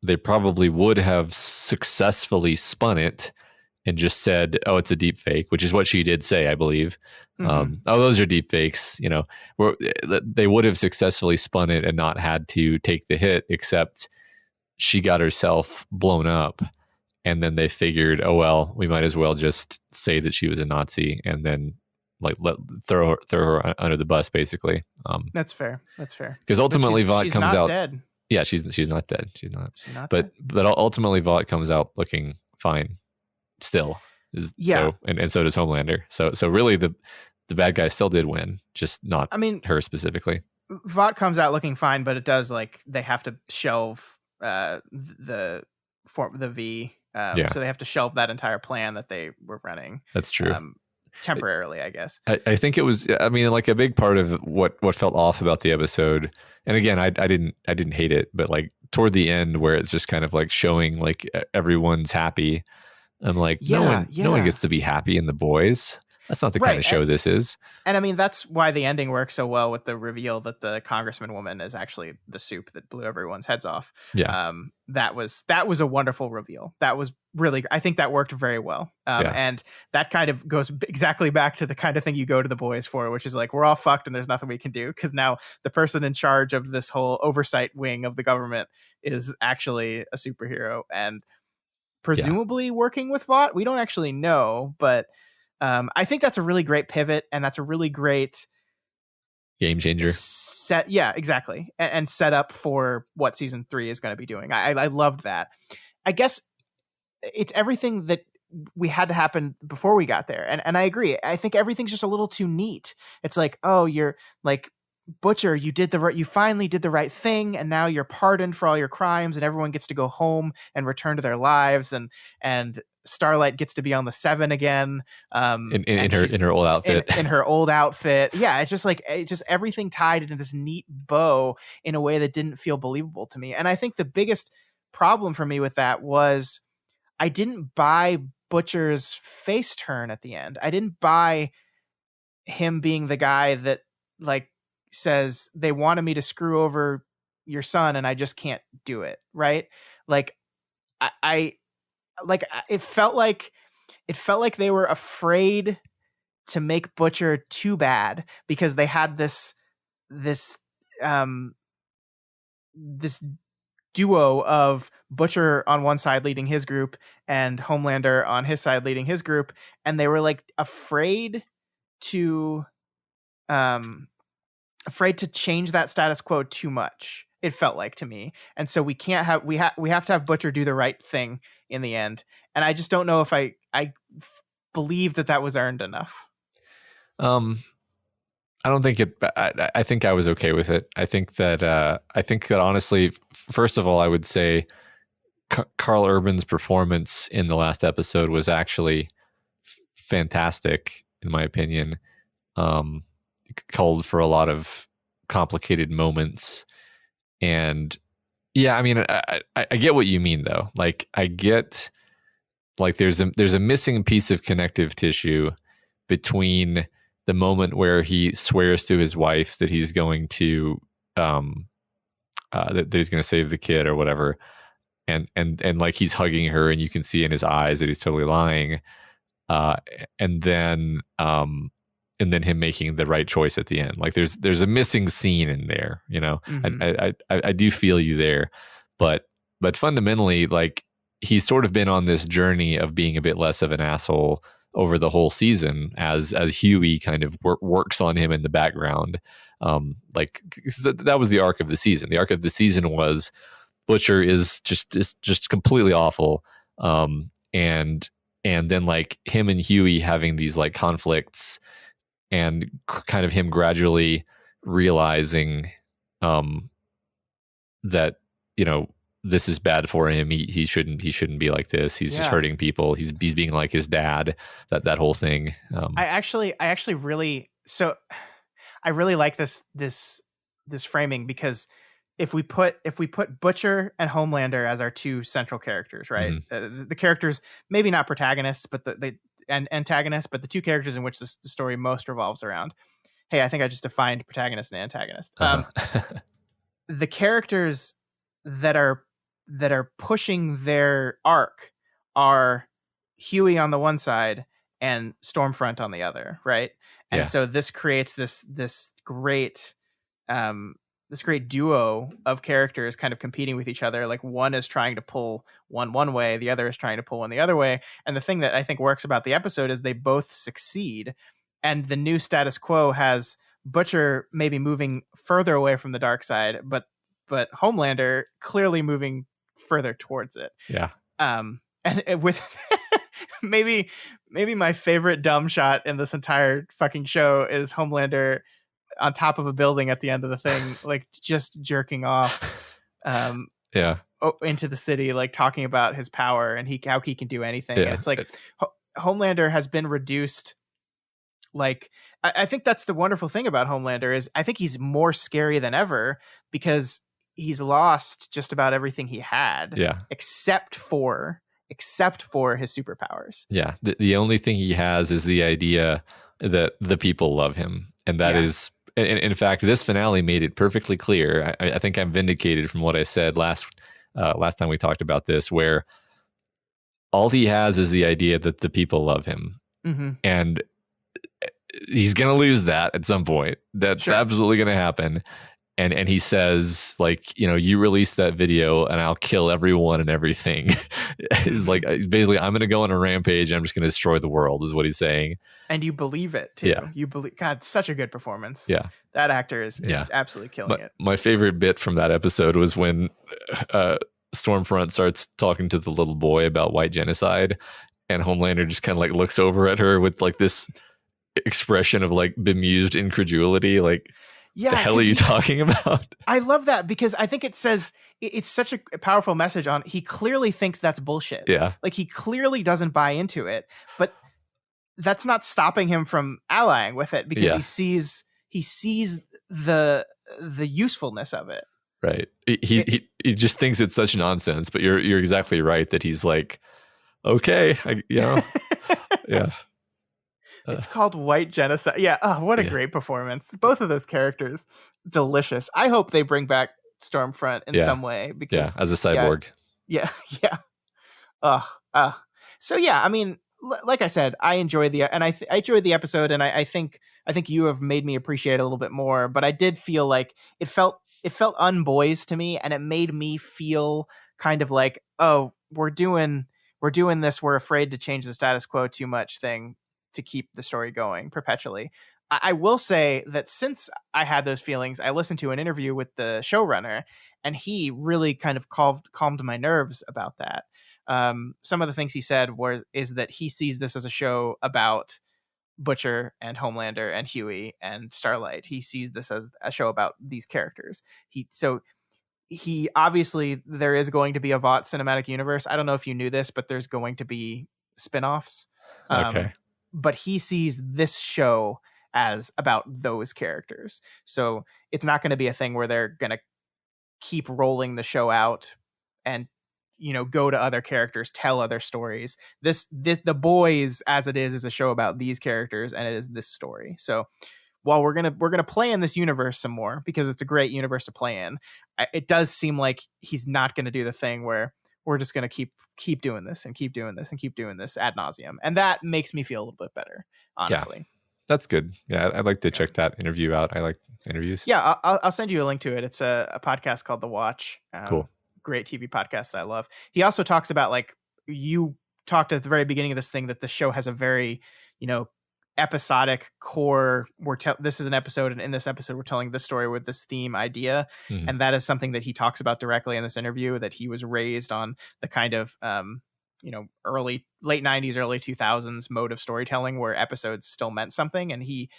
they probably would have successfully spun it and just said, "Oh, it's a deep fake," which is what she did say, I believe. Oh, those are deep fakes. You know, they would have successfully spun it and not had to take the hit, except she got herself blown up. And then they figured, oh, well, we might as well just say that she was a Nazi and then like throw her under the bus, basically. That's fair. That's fair. Because ultimately Vought comes out dead. Yeah, she's not dead. She's not dead. But ultimately Vought comes out looking fine still. So and so does Homelander. So really the bad guy still did win, just not her specifically. Vought comes out looking fine, but it does like they have to shelve the V. So they have to shelve that entire plan that they were running. That's true. Temporarily, I guess. I think it was. I mean, like a big part of what felt off about the episode. And again, I didn't hate it, but like toward the end, where it's just kind of like showing like everyone's happy. I'm like, no one gets to be happy in The Boys. That's not the kind of show this is. And I mean, that's why the ending works so well with the reveal that the congressman woman is actually the soup that blew everyone's heads off. Yeah. That was a wonderful reveal. That was really, I think that worked very well. And that kind of goes exactly back to the kind of thing you go to The Boys for, which is like, we're all fucked and there's nothing we can do. Because now the person in charge of this whole oversight wing of the government is actually a superhero and presumably working with Vought. We don't actually know, but I think that's a really great pivot, and that's a really great game changer set. Yeah, exactly. And set up for what season 3 is going to be doing. I loved that. I guess it's everything that we had to happen before we got there. And I agree. I think everything's just a little too neat. It's like, oh, you're like, Butcher, you finally did the right thing, and now you're pardoned for all your crimes, and everyone gets to go home and return to their lives, and Starlight gets to be on the 7 again. In her old outfit. In her old outfit. Yeah, it's just everything tied into this neat bow in a way that didn't feel believable to me. And I think the biggest problem for me with that was I didn't buy Butcher's face turn at the end. I didn't buy him being the guy that like says they wanted me to screw over your son and I just can't do it. Right. Like it felt like they were afraid to make Butcher too bad because they had this duo of Butcher on one side leading his group and Homelander on his side leading his group. And they were like afraid to change that status quo too much. It felt like to me. And so we have to have Butcher do the right thing in the end. And I just don't know if I believe that was earned enough. I don't think it. I think I was okay with it. I think that honestly, first of all, I would say Carl Urban's performance in the last episode was actually fantastic, in my opinion. Called for a lot of complicated moments, and yeah, I mean, I get what you mean though. Like, I get like there's a missing piece of connective tissue between the moment where he swears to his wife that he's going to that he's going to save the kid or whatever, and like he's hugging her and you can see in his eyes that he's totally lying, and then and then him making the right choice at the end. Like there's a missing scene in there, you know. Mhm. I do feel you there, but fundamentally, like he's sort of been on this journey of being a bit less of an asshole over the whole season as Huey kind of works on him in the background. Like that was the arc of the season. The arc of the season was Butcher is just completely awful. And then like him and Huey having these like conflicts and kind of him gradually realizing that, you know, this is bad for him. He shouldn't be like this. He's just hurting people. He's being like his dad. That whole thing. I actually really, so I really like this framing, because if we put Butcher and Homelander as our two central characters, right? The characters, maybe not protagonists, but the antagonists, but the two characters in which the story most revolves around. Hey, I think I just defined protagonist and antagonist. The characters that are pushing their arc are Huey on the one side and Stormfront on the other, right? And so this creates this great duo of characters kind of competing with each other. Like one is trying to pull one way, the other is trying to pull one the other way. And the thing that I think works about the episode is they both succeed. And the new status quo has Butcher maybe moving further away from the dark side, but Homelander clearly moving further towards it. Yeah. And with maybe my favorite dumb shot in this entire fucking show is Homelander on top of a building at the end of the thing, like just jerking off into the city, like talking about his power and how he can do anything. And it's like Homelander has been reduced. Like, I think that's the wonderful thing about Homelander is I think he's more scary than ever because he's lost just about everything he had, except for his superpowers. Yeah. The only thing he has is the idea that the people love him. And that is, in fact, this finale made it perfectly clear. I think I'm vindicated from what I said last time we talked about this, where all he has is the idea that the people love him. Mm-hmm. And he's going to lose that at some point. That's absolutely going to happen. And he says, like, you know, you release that video and I'll kill everyone and everything. He's like, basically, I'm going to go on a rampage and I'm just going to destroy the world, is what he's saying. And you believe it, too. Yeah. You believe, God, such a good performance. Yeah. That actor is absolutely killing it. My favorite bit from that episode was when Stormfront starts talking to the little boy about white genocide, and Homelander just kind of like looks over at her with like this expression of like bemused incredulity, like, the hell are you talking about? I love that because I think it says it's such a powerful message on he clearly thinks that's bullshit. Yeah. Like he clearly doesn't buy into it, but that's not stopping him from allying with it because he sees the usefulness of it. Right. He just thinks it's such nonsense, but you're exactly right that he's like, okay, yeah. It's called White Genocide. Yeah. Oh, what a great performance. Both of those characters, delicious. I hope they bring back Stormfront in some way because as a cyborg. Yeah. So yeah, I mean, like I said, I enjoyed I enjoyed the episode, and I think you have made me appreciate it a little bit more. But I did feel like it felt unboys to me, and it made me feel kind of like, oh, we're doing this. We're afraid to change the status quo too much thing to keep the story going perpetually. I will say that since I had those feelings, I listened to an interview with the showrunner, and he really kind of calmed my nerves about that. Some of the things he said is that he sees this as a show about Butcher and Homelander and Huey and Starlight. He sees this as a show about these characters. He obviously, there is going to be a Vought cinematic universe. I don't know if you knew this, but there's going to be spinoffs. Okay. But he sees this show as about those characters. So it's not going to be a thing where they're going to keep rolling the show out and, you know, go to other characters, tell other stories. The Boys, as it is a show about these characters, and it is this story. So while we're gonna play in this universe some more because it's a great universe to play in, it does seem like he's not going to do the thing where we're just going to keep doing this and keep doing this and keep doing this ad nauseum. And that makes me feel a little bit better, honestly. That's good. Yeah, I'd like to check that interview out. I like interviews. Yeah, I'll send you a link to it. It's a podcast called The Watch. Cool. Great TV podcast that I love. He also talks about, like, you talked at the very beginning of this thing, that the show has a very, episodic core. This is an episode, and in this episode we're telling this story with this theme idea. Mhm. And that is something that he talks about directly in this interview, that he was raised on the kind of late 90s, early 2000s mode of storytelling where episodes still meant something, and he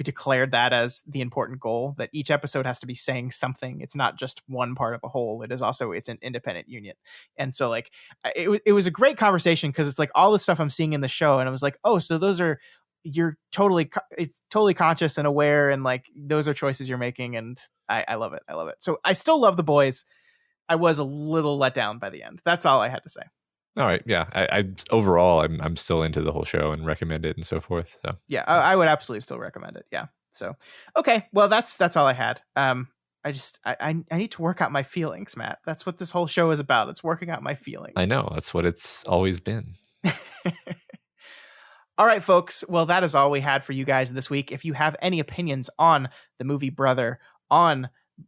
declared that as the important goal, that each episode has to be saying something. It's not just one part of a whole. It's an independent union. And so, like, it was a great conversation, because it's like all the stuff I'm seeing in the show, and I was like, oh, so those are, it's totally conscious and aware, and like those are choices you're making, and I love it. So I still love The Boys. I was a little let down by the end. That's all I had to say. All right. Yeah. I overall, I'm still into the whole show and recommend it and so forth. So yeah, I would absolutely still recommend it. Yeah. So, okay. Well, that's all I had. I need to work out my feelings, Matt. That's what this whole show is about. It's working out my feelings. I know. That's what it's always been. All right, folks. Well, that is all we had for you guys this week. If you have any opinions on the movie Brother, on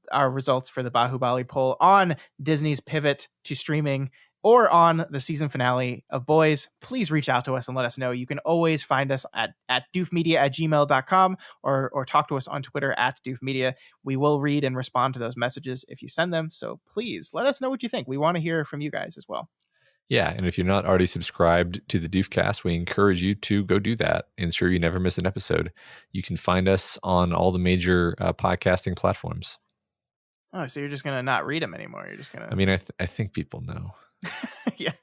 our results for the Bahubali poll, on Disney's pivot to streaming, or on the season finale of Boys, please reach out to us and let us know. You can always find us at doofmedia@gmail.com or talk to us on Twitter @doofmedia. We will read and respond to those messages if you send them. So please let us know what you think. We want to hear from you guys as well. Yeah, and if you're not already subscribed to the Doofcast, we encourage you to go do that. Ensure you never miss an episode. You can find us on all the major podcasting platforms. Oh, so you're just going to not read them anymore. You're just going to... I mean, I think people know. Yeah.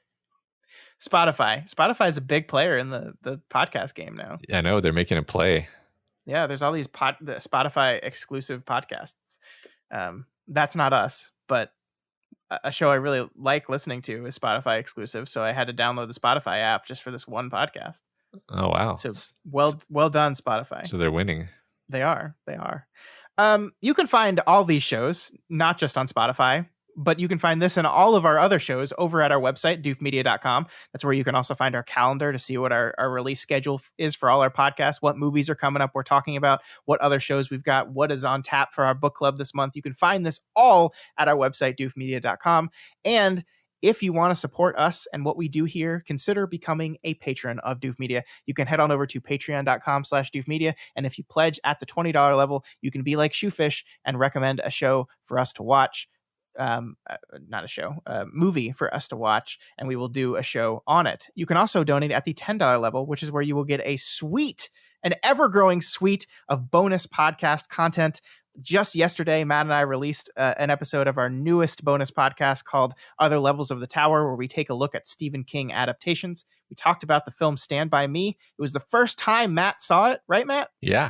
Spotify is a big player in the podcast game now. I know, they're making a play. Yeah, there's all these the Spotify exclusive podcasts. That's not us, but a show I really like listening to is Spotify exclusive, so I had to download the Spotify app just for this one podcast. Oh wow. So well done, Spotify. So they're winning. They are. You can find all these shows not just on Spotify, but you can find this and all of our other shows over at our website, doofmedia.com. That's where you can also find our calendar to see what our release schedule is for all our podcasts, what movies are coming up we're talking about, what other shows we've got, what is on tap for our book club this month. You can find this all at our website, doofmedia.com. And if you want to support us and what we do here, consider becoming a patron of Doof Media. You can head on over to patreon.com/doofmedia. And if you pledge at the $20 level, you can be like Shoefish and recommend a show for us to watch. Not a show, a movie for us to watch, and we will do a show on it. You can also donate at the $10 level, which is where you will get an ever-growing suite of bonus podcast content. Just yesterday, Matt and I released an episode of our newest bonus podcast called Other Levels of the Tower, where we take a look at Stephen King adaptations. We talked about the film Stand By Me. It was the first time Matt saw it, right, Matt? Yeah.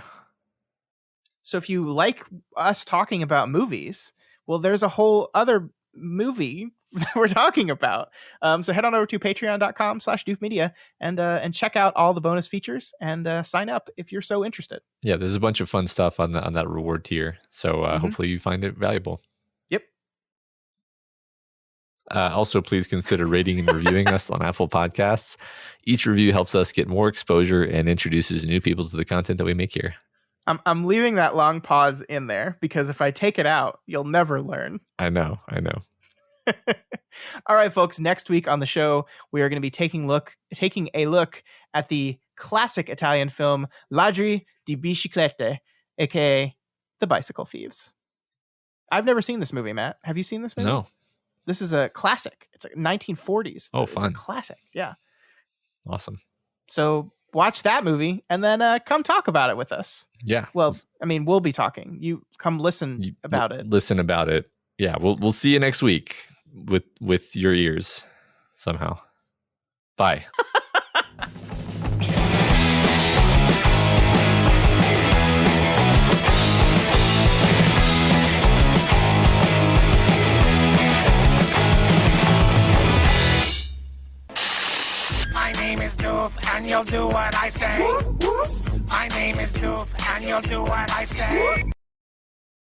So if you like us talking about movies, well, there's a whole other movie that we're talking about. So head on over to patreon.com/doofmedia and check out all the bonus features and sign up if you're so interested. Yeah, there's a bunch of fun stuff on that reward tier. So hopefully you find it valuable. Yep. Also, please consider rating and reviewing us on Apple Podcasts. Each review helps us get more exposure and introduces new people to the content that we make here. I'm leaving that long pause in there because if I take it out, you'll never learn. I know. All right, folks. Next week on the show, we are going to be taking a look at the classic Italian film Ladri di Biciclette, aka The Bicycle Thieves. I've never seen this movie, Matt. Have you seen this movie? No. This is a classic. It's like 1940s. Fun. It's a classic. Yeah. Awesome. So watch that movie and then come talk about it with us. Yeah. Well, I mean, we'll be talking. You come listen about it. Listen about it. Yeah. We'll see you next week with your ears somehow. Bye. My name is Doof, and you'll do what I say. My name is Doof, and you'll do what I say.